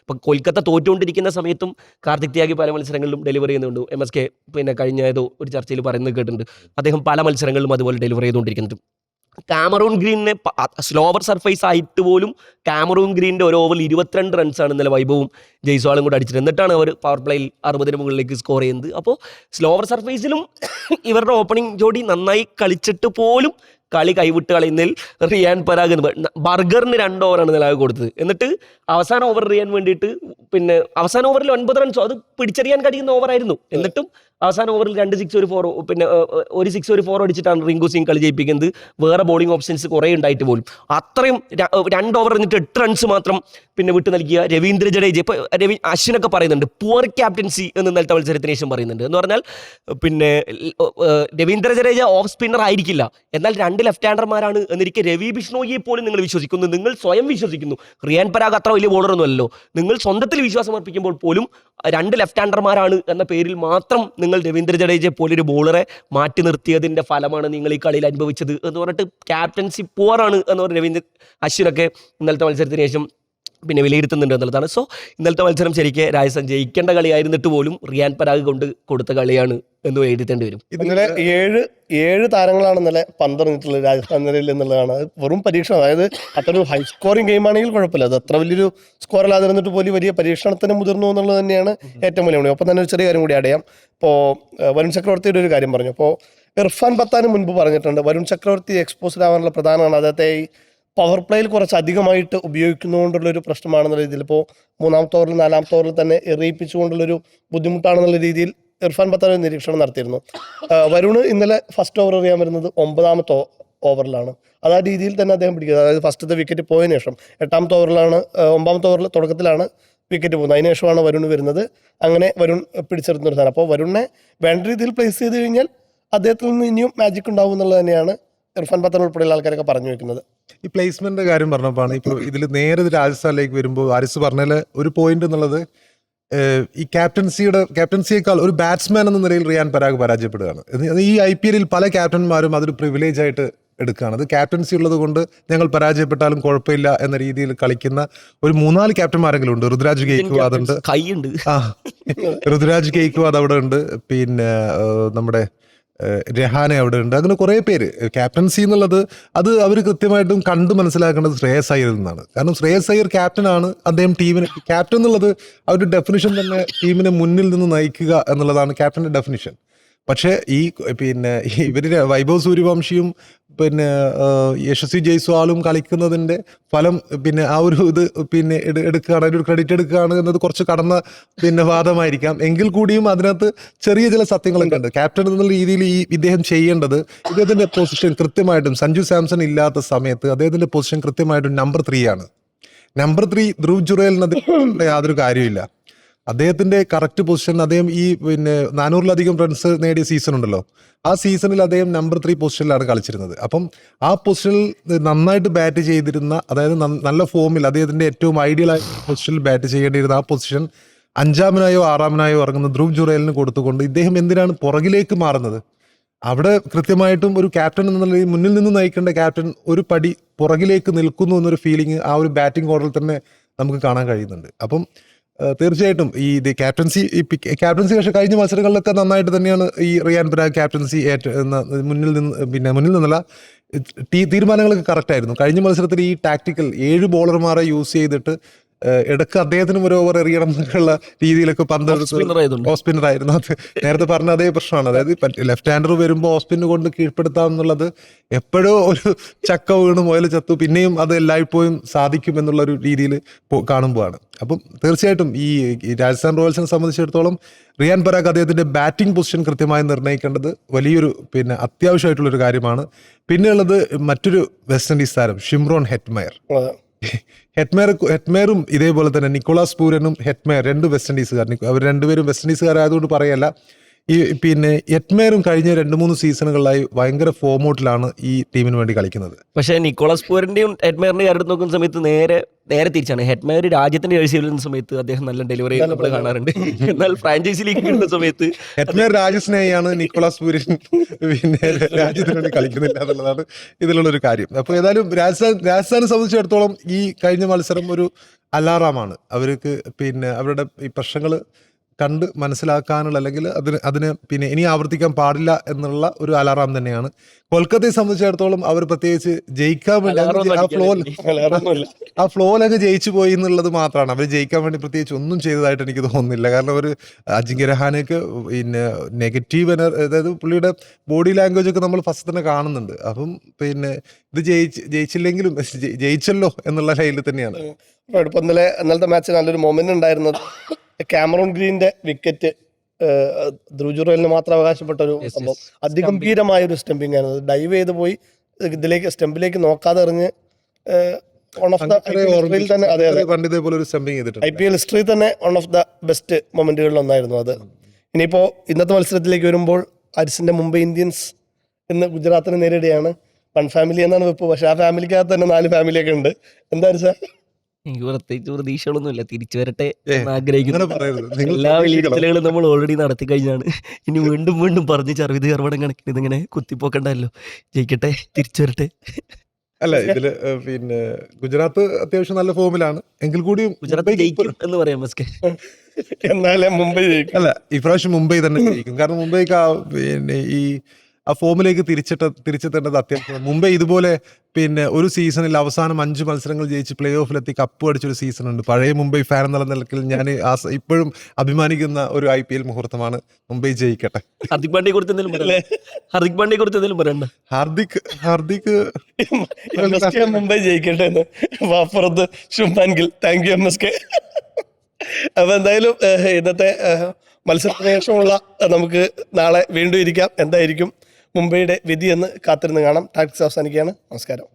C: ഇപ്പം കൊൽക്കത്ത തോറ്റുകൊണ്ടിരിക്കുന്ന സമയത്തും കാർത്തിക് ത്യാഗി പല മത്സരങ്ങളിലും ഡെലിവറി ചെയ്യുന്നുണ്ട്. MSK പിന്നെ കഴിഞ്ഞ ഏതോ ഒരു ചർച്ചയിൽ പറയുന്നത് കേട്ടിട്ടുണ്ട്. അദ്ദേഹം പല മത്സരങ്ങളിലും അതുപോലെ ഡെലിവറി ചെയ്തുകൊണ്ടിരിക്കുന്നുണ്ട്. കാമറൂൺ ഗ്രീനിനെ സ്ലോവർ സർഫേസ് ആയിട്ട് പോലും കാമറൂൺ ഗ്രീനിൻ്റെ ഒരു ഓവറിൽ 22 റൺസാണ് ഇന്നലെ വൈഭവും ജയ്സ്വാളും കൂടെ അടിച്ചത്. എന്നിട്ടാണ് അവർ പവർ പ്ലേയിൽ 60 മുകളിലേക്ക് സ്കോർ ചെയ്യുന്നത്. അപ്പോൾ സ്ലോവർ സർഫേസിലും ഇവരുടെ ഓപ്പണിംഗ് ജോഡി നന്നായി കളിച്ചിട്ട് പോലും കളി കൈവിട്ട് കളയുന്നതിൽ റിയാൻ പരാഗ് ബർഗറിന് 2 ഓവറാണ് നിലവ് കൊടുത്തത്. എന്നിട്ട് അവസാന ഓവർ എറിയാൻ വേണ്ടിയിട്ട് പിന്നെ അവസാന ഓവറിൽ 9 റൺസോ അത് പിടിച്ചെറിയാൻ കഴിയുന്ന ഓവറായിരുന്നു. എന്നിട്ടും അവസാന ഓവറിൽ 2 6 ഒരു 4 പിന്നെ ഒരു 6 ഒരു 4 അടിച്ചിട്ടാണ് റിങ്കു സിംഗ് കളി ജയിപ്പിക്കുന്നത്. വേറെ ബോളിംഗ് ഓപ്ഷൻസ് കുറേ ഉണ്ടായിട്ട് പോലും അത്രയും 2 ഓവർ എന്നിട്ട് 8 റൺസ് മാത്രം പിന്നെ വിട്ട് നൽകിയ രവീന്ദ്ര ജഡേജ. ഇപ്പോൾ അശ്വിനൊക്കെ പറയുന്നുണ്ട് പുവർ ക്യാപ്റ്റൻസി എന്ന് ഇന്നലത്തെ മത്സരത്തിന് ശേഷം പറയുന്നുണ്ട്. എന്ന് പറഞ്ഞാൽ പിന്നെ രവീന്ദ്ര ജഡേജ ഓഫ് സ്പിന്നർ ആയിരിക്കില്ല, എന്നാൽ 2 ലെഫ്റ്റ് ഹാൻഡർമാരാണ് എന്നിരിക്കെ രവി ബിഷ്ണോയിയെ പോലും നിങ്ങൾ വിശ്വസിക്കുന്നു, നിങ്ങൾ സ്വയം വിശ്വസിക്കുന്നു. റിയാൻ പരാഗ് അത്ര വലിയ ബോളറൊന്നും അല്ലല്ലോ. നിങ്ങൾ സ്വന്തത്തിൽ വിശ്വാസം അർപ്പിക്കുമ്പോൾ പോലും 2 ലെഫ്റ്റ് ഹാൻഡർമാരാണ് എന്ന പേരിൽ മാത്രം നിങ്ങൾ രവീന്ദ്ര ജഡേജയെ പോലൊരു ബോളറെ മാറ്റി നിർത്തിയതിൻ്റെ ഫലമാണ് നിങ്ങൾ ഈ കളിയിൽ അനുഭവിച്ചത് എന്ന് പറഞ്ഞിട്ട് ക്യാപ്റ്റൻസി പുവറാണ് എന്ന് പറഞ്ഞ അശ്വിനൊക്കെ ഇന്നലത്തെ മത്സരത്തിന് ശേഷം പിന്നെ വിലയിരുത്തുന്നുണ്ട് എന്നുള്ളതാണ്. സോ ഇന്നലത്തെ മത്സരം ശരിക്കും രാജസ്ഥാൻ ജയിക്കേണ്ട കളിയായിരുന്നിട്ട് പോലും റിയാൻ പരാഗ് കൊണ്ട് കൊടുത്ത കളിയാണ് എന്ന് വിലയിരുത്തേണ്ടി വരും.
A: ഇന്നലെ 7 താരങ്ങളാണ് ഇന്നലെ പന്തെറിഞ്ഞിട്ടുള്ളത് രാജസ്ഥാൻ നിരയിൽ എന്നുള്ളതാണ്. വെറും പരീക്ഷണം. അതായത് അത്ര ഒരു ഹൈ സ്കോറിംഗ് ഗെയിമാണെങ്കിൽ കുഴപ്പമില്ല, അത് അത്ര വലിയൊരു സ്കോർ അല്ലാതിരുന്നിട്ട് പോലും വലിയ പരീക്ഷണത്തിന് മുതിർന്നു എന്നുള്ളത് തന്നെയാണ് ഏറ്റവും വലിയ പണി. ഒപ്പം തന്നെ ഒരു ചെറിയ കാര്യം കൂടി ആഡ് ചെയ്യാം. ഇപ്പോൾ വരുൺ ചക്രവർത്തിയുടെ ഒരു കാര്യം പറഞ്ഞു. അപ്പോൾ ഇർഫാൻ പത്താന് മുൻപ് പറഞ്ഞിട്ടുണ്ട് വരുൺ ചക്രവർത്തി എക്സ്പോസ്ഡ് ആവാനുള്ള പ്രധാനമാണ് അദ്ദേഹത്തെ ഈ പവർ പ്ലേയിൽ കുറച്ച് അധികമായിട്ട് ഉപയോഗിക്കുന്നതുകൊണ്ടുള്ളൊരു പ്രശ്നമാണെന്നുള്ള രീതിയിൽ, ഇപ്പോൾ 3-ാമത്തെ ഓവറിൽ 4-ാമത്തെ ഓവറിൽ തന്നെ എറിയിപ്പിച്ചുകൊണ്ടുള്ളൊരു ബുദ്ധിമുട്ടാണെന്നുള്ള രീതിയിൽ ഇർഫാൻ പത്താൻ ഒരു നിരീക്ഷണം നടത്തിയിരുന്നു. വരുണ് ഇന്നലെ ഫസ്റ്റ് ഓവർ എറിയാൻ വരുന്നത് 9-ാമത്തെ ഓവറിലാണ്. അത് ആ രീതിയിൽ തന്നെ അദ്ദേഹം പിടിക്കുന്നത്. അതായത് ഫസ്റ്റത്തെ വിക്കറ്റ് പോയതിനു ശേഷം 8-ാമത്തെ ഓവറിലാണ് 9-ാമത്തെ ഓവറിൽ തുടക്കത്തിലാണ് വിക്കറ്റ് പോകുന്നത്. അതിന് ശേഷമാണ് വരുൺ വരുന്നത്. അങ്ങനെ വരുൺ പിടിച്ചെടുത്ത ഒരു സ്ഥാനം. അപ്പോൾ വരുണിനെ വേണ്ട രീതിയിൽ പ്ലേസ് ചെയ്ത് കഴിഞ്ഞാൽ അദ്ദേഹത്തിൽ നിന്ന് ഇനിയും മാജിക് ഉണ്ടാവും എന്നുള്ളത് തന്നെയാണ് ഇർഫാൻ പത്തൻ ഉൾപ്പെടെയുള്ള ആൾക്കാരൊക്കെ പറഞ്ഞു വെക്കുന്നത്.
B: ഈ പ്ലേസ്മെന്റിന്റെ കാര്യം പറഞ്ഞപ്പോഴാണ് ഇപ്പോൾ ഇതിൽ നേരെ രാജസ്ഥാനിലേക്ക് വരുമ്പോൾ ആരിസ് പറഞ്ഞാൽ ഒരു പോയിന്റ് എന്നുള്ളത്, ഈ ക്യാപ്റ്റൻസിയേക്കാൾ ഒരു ബാറ്റ്സ്മാൻ എന്ന നിലയിൽ റിയാൻ പരാഗ് പരാജയപ്പെടുകയാണ്. ഈ IPL പല ക്യാപ്റ്റന്മാരും അതൊരു പ്രിവിലേജ് ആയിട്ട് എടുക്കുകയാണ്. അത് ക്യാപ്റ്റൻസി ഉള്ളത് കൊണ്ട് ഞങ്ങൾ പരാജയപ്പെട്ടാലും കുഴപ്പമില്ല എന്ന രീതിയിൽ കളിക്കുന്ന ഒരു 3-4 ക്യാപ്റ്റന്മാരെങ്കിലും ഉണ്ട്. ഋതുരാജ് ഗെയ്ക്വാദ് ഉണ്ട്,
C: കൈയുണ്ട്.
B: ഋതുരാജ് ഗെയ്ക്വാദ് അവിടെ ഉണ്ട്, പിന്നെ നമ്മുടെ രഹാനെ അവിടെ ഉണ്ട്. അങ്ങനെ കുറേ പേര്. ക്യാപ്റ്റൻസി എന്നുള്ളത് അത് അവർ കൃത്യമായിട്ടും കണ്ട് മനസ്സിലാക്കേണ്ടത് ശ്രേയസ് അയ്യരിൽ നിന്നാണ്. കാരണം ശ്രേയസ് അയ്യർ ക്യാപ്റ്റനാണ്. അദ്ദേഹം ടീമിന് ക്യാപ്റ്റൻ എന്നുള്ളത് അവരുടെ ഡെഫിനിഷൻ തന്നെ ടീമിനെ മുന്നിൽ നിന്ന് നയിക്കുക എന്നുള്ളതാണ് ക്യാപ്റ്റന്റെ ഡെഫിനിഷൻ. പക്ഷേ പിന്നെ ഇവരുടെ വൈഭവ് സൂര്യവംശിയും പിന്നെ യശസ്വി ജയ്സ്വാളും കളിക്കുന്നതിന്റെ ഫലം പിന്നെ ആ ഒരു ഇത് പിന്നെ എടുക്കുകയാണ്, ഒരു ക്രെഡിറ്റ് എടുക്കുകയാണ് എന്നത് കുറച്ച് കടന്ന പിന്നെ വാദമായിരിക്കാം. എങ്കിൽ കൂടിയും അതിനകത്ത് ചെറിയ ചില സത്യങ്ങളൊക്കെ ഉണ്ട്. ക്യാപ്റ്റൻ എന്നുള്ള രീതിയിൽ ഇദ്ദേഹം ചെയ്യേണ്ടത് ഇദ്ദേഹത്തിന്റെ പൊസിഷൻ കൃത്യമായിട്ടും സഞ്ജു സാംസൺ ഇല്ലാത്ത സമയത്ത് അദ്ദേഹത്തിന്റെ പൊസിഷൻ കൃത്യമായിട്ടും നമ്പർ 3 ആണ്. നമ്പർ 3 ധ്രുവ് ജുറേലിന് യാതൊരു കാര്യമില്ല. അദ്ദേഹത്തിന്റെ കറക്റ്റ് പൊസിഷൻ, അദ്ദേഹം ഈ പിന്നെ 400-ലധികം റൺസ് നേടിയ സീസൺ ഉണ്ടല്ലോ, ആ സീസണിൽ അദ്ദേഹം നമ്പർ 3 പൊസിഷനിലാണ് കളിച്ചിരുന്നത്. അപ്പം ആ പൊസിഷനിൽ നന്നായിട്ട് ബാറ്റ് ചെയ്തിരുന്ന, അതായത് നല്ല ഫോമിൽ അദ്ദേഹത്തിന്റെ ഏറ്റവും ഐഡിയൽ ആയ പൊസിഷനിൽ ബാറ്റ് ചെയ്യേണ്ടിയിരുന്ന ആ പൊസിഷൻ 5-മനായോ 6-മനായോ ഇറങ്ങുന്ന ധ്രുവ് ജുറേലിന് കൊടുത്തുകൊണ്ട് ഇദ്ദേഹം എന്തിനാണ് പുറകിലേക്ക് മാറുന്നത്? അവിടെ കൃത്യമായിട്ടും ഒരു ക്യാപ്റ്റൻ എന്നുള്ള മുന്നിൽ നിന്ന് നയിക്കേണ്ട ക്യാപ്റ്റൻ ഒരു പടി പുറകിലേക്ക് നിൽക്കുന്നു എന്നൊരു ഫീലിംഗ് ആ ഒരു ബാറ്റിംഗ് ഓർഡറിൽ തന്നെ നമുക്ക് കാണാൻ കഴിയുന്നുണ്ട്. അപ്പം തീർച്ചയായിട്ടും ഈ ക്യാപ്റ്റൻസി പക്ഷേ കഴിഞ്ഞ മത്സരങ്ങളിലൊക്കെ നന്നായിട്ട് തന്നെയാണ് ഈ റിയാൻ പരാഗ് ക്യാപ്റ്റൻസി മുന്നിൽ നിന്നല്ല, തീരുമാനങ്ങളൊക്കെ കറക്റ്റ് ആയിരുന്നു. കഴിഞ്ഞ മത്സരത്തിൽ ഈ ടാക്ടിക്കൽ 7 ബോളർമാരെ യൂസ് ചെയ്തിട്ട് ഇടക്ക് അദ്ദേഹത്തിനും ഒരു ഓവർ എറിയണം എന്നൊക്കെയുള്ള രീതിയിലൊക്കെ പന്ത് ഓഫ് സ്പിന്നർ ആയിരുന്നു. അത് നേരത്തെ പറഞ്ഞ അതേ പ്രശ്നമാണ്. അതായത് ലെഫ്റ്റ് ഹാൻഡർ വരുമ്പോൾ ഓഫ് സ്പിന്ന് കൊണ്ട് കീഴ്പ്പെടുത്താം എന്നുള്ളത് എപ്പോഴോ ഒരു ചക്ക വീണ് മുയൽ ചത്തു, പിന്നെയും അത് എല്ലായ്പ്പോഴും സാധിക്കും എന്നുള്ള ഒരു രീതിയിൽ കാണുമ്പോഴാണ്. അപ്പം തീർച്ചയായിട്ടും ഈ രാജസ്ഥാൻ റോയൽസിനെ സംബന്ധിച്ചിടത്തോളം റിയാൻ പരാഗ് അദ്ദേഹത്തിന്റെ ബാറ്റിംഗ് പൊസിഷൻ കൃത്യമായി നിർണ്ണയിക്കേണ്ടത് വലിയൊരു പിന്നെ അത്യാവശ്യമായിട്ടുള്ളൊരു കാര്യമാണ്. പിന്നെയുള്ളത് മറ്റൊരു വെസ്റ്റ് ഇൻഡീസ് താരം ഷിംറോൺ ഹെറ്റ്മയർ. ഹെറ്റ്മയറും ഇതേപോലെ തന്നെ നിക്കോളാസ് പൂരനും ഹെറ്റ്മയർ 2 വെസ്റ്റ് ഇൻഡീസുകാർ. അവർ രണ്ടുപേരും വെസ്റ്റ് ഇൻഡീസുകാരായതുകൊണ്ട് പറയല്ല. ഈ പിന്നെ ഹെറ്റ്മയറും കഴിഞ്ഞ 2-3 സീസണുകളിലായി ഭയങ്കര ഫോമൗട്ടിലാണ് ഈ ടീമിന് വേണ്ടി കളിക്കുന്നത്.
C: പക്ഷേ നിക്കോളാസ് പൂരന്റെയും ഹെറ്റ്മയറിന്റെയും കാര്യം നോക്കുന്ന സമയത്ത് നേരെ തിരിച്ചാണ്. ഹെറ്റ്മയർ രാജ്യത്തിന്റെ ജേഴ്സി വരുന്ന സമയത്ത് അദ്ദേഹം നല്ല ഡെലിവറി നമ്മൾ കാണാറുണ്ട്. എന്നാൽ ഫ്രാഞ്ചൈസി ലീഗ് കിട്ടുന്ന സമയത്ത്
B: ഹെറ്റ്മയർ രാജ്യസ്നേഹിയാണ്, നിക്കോളാസ് പൂരൻ പിന്നെ രാജ്യത്തിന് വേണ്ടി കളിക്കുന്നില്ല എന്നുള്ളതാണ് ഇതിലുള്ളൊരു കാര്യം. അപ്പോൾ ഏതായാലും രാജസ്ഥാനെ സംബന്ധിച്ചിടത്തോളം ഈ കഴിഞ്ഞ മത്സരം ഒരു അലാറാമാണ്. അവർക്ക് പിന്നെ അവരുടെ ഈ പ്രശ്നങ്ങൾ കണ്ട് മനസ്സിലാക്കാനുള്ള, അല്ലെങ്കിൽ അതിന് പിന്നെ ഇനി ആവർത്തിക്കാൻ പാടില്ല എന്നുള്ള ഒരു അലാറാം തന്നെയാണ്. കൊൽക്കത്തയെ സംബന്ധിച്ചിടത്തോളം അവർ പ്രത്യേകിച്ച് ജയിക്കാൻ വേണ്ടി ആ ഫ്ലോയിലൊക്കെ ജയിച്ചു പോയി എന്നുള്ളത് മാത്രമാണ്. അവർ ജയിക്കാൻ വേണ്ടി പ്രത്യേകിച്ച് ഒന്നും ചെയ്തതായിട്ട് എനിക്ക് തോന്നുന്നില്ല. കാരണം ഒരു അജിങ്ക്യ രഹാനെയൊക്കെ പിന്നെ നെഗറ്റീവ് അതായത് പുള്ളിയുടെ ബോഡി ലാംഗ്വേജ് ഒക്കെ നമ്മൾ ഫസ്റ്റ് തന്നെ കാണുന്നുണ്ട്. അപ്പം പിന്നെ ഇത് ജയിച്ചില്ലെങ്കിലും ജയിച്ചല്ലോ എന്നുള്ള ലൈനിൽ തന്നെയാണ്.
A: ഇന്നലത്തെ മാച്ച് നല്ലൊരു മൊമെന്റ് ഉണ്ടായിരുന്നത് കാമറൂൺ ഗ്രീന്റെ വിക്കറ്റ് ധ്രുവ് ജുറേലിന് മാത്രം അവകാശപ്പെട്ട ഒരു സംഭവം. അതിഗംഭീരമായ ഒരു സ്റ്റംപിംഗ് ആയിരുന്നു. ഡൈവ് ചെയ്ത് പോയി ഇതിലേക്ക് സ്റ്റംപിലേക്ക് നോക്കാതെ എറിഞ്ഞ് IPL ഹിസ്റ്ററി തന്നെ വൺ ഓഫ് ദ ബെസ്റ്റ് മൊമെന്റുകളിൽ ഒന്നായിരുന്നു അത്. ഇനിയിപ്പോ ഇന്നത്തെ മത്സരത്തിലേക്ക് വരുമ്പോൾ അരിസിന്റെ മുംബൈ ഇന്ത്യൻസ് ഇന്ന് ഗുജറാത്തിനെ നേരിടുകയാണ്. 1 ഫാമിലി എന്നാണ് വെപ്പ്, പക്ഷെ ആ ഫാമിലിക്കകത്ത് തന്നെ 4 ഫാമിലിയൊക്കെ ഉണ്ട്. എന്താ അരിസ?
C: എനിക്ക് പ്രത്യേകിച്ച് പ്രതീക്ഷകളൊന്നുമില്ല. തിരിച്ചു വരട്ടെ ആഗ്രഹിക്കുന്നു. എല്ലാ വിലയിരുത്തലുകളും നമ്മൾ ഓൾറെഡി നടത്തി കഴിഞ്ഞാണ്. ഇനി വീണ്ടും വീണ്ടും പറഞ്ഞ് ചർവിത് കർമ്മണം കണക്കിന് ഇതിങ്ങനെ കുത്തിപ്പോക്കണ്ടല്ലോ. ജയിക്കട്ടെ, തിരിച്ചു വരട്ടെ.
B: അല്ല, ഇതില് പിന്നെ ഗുജറാത്ത് അത്യാവശ്യം നല്ല ഫോമിലാണ്. എങ്കിൽ കൂടി
C: ഗുജറാത്ത് ജയിക്കും എന്ന് പറയാം.
A: എന്നാലേ മുംബൈ ജയിക്കും.
B: അല്ല, ഇപ്രാവശ്യം മുംബൈ തന്നെ ജയിക്കും. കാരണം മുംബൈക്ക് പിന്നെ ആ ഫോമിലേക്ക് തിരിച്ചെത്തേണ്ടത് അത്യാവശ്യം. മുംബൈ ഇതുപോലെ പിന്നെ ഒരു സീസണിൽ അവസാനം 5 മത്സരങ്ങൾ ജയിച്ച് പ്ലേ ഓഫിലെത്തി കപ്പ് അടിച്ചൊരു സീസൺ ഉണ്ട്. പഴയ മുംബൈ ഫാൻ എന്നുള്ള നിലയ്ക്ക് ഞാൻ ഇപ്പോഴും അഭിമാനിക്കുന്ന ഒരു IPL മുഹൂർത്തമാണ്. മുംബൈ ജയിക്കട്ടെ.
C: ഹാർദിക് പാണ്ഡ്യയെ കുറിച്ച് എന്തെങ്കിലും പറയണ്ട.
B: ഹാർദിക്
A: മുംബൈ ജയിക്കട്ടെ എന്ന് വാപ്പുറത്ത് Shubman Gill. Thank you MSK. അപ്പൊ എന്തായാലും ഇന്നത്തെ മത്സരത്തിന് ശേഷമുള്ള നമുക്ക് നാളെ വീണ്ടും ഇരിക്കാം. എന്തായിരിക്കും മുംബൈയുടെ വിധി എന്ന് കാത്തിരുന്ന് കാണാം. ടാക്ടിക്സ് അവസാനിക്കുകയാണ്. നമസ്കാരം.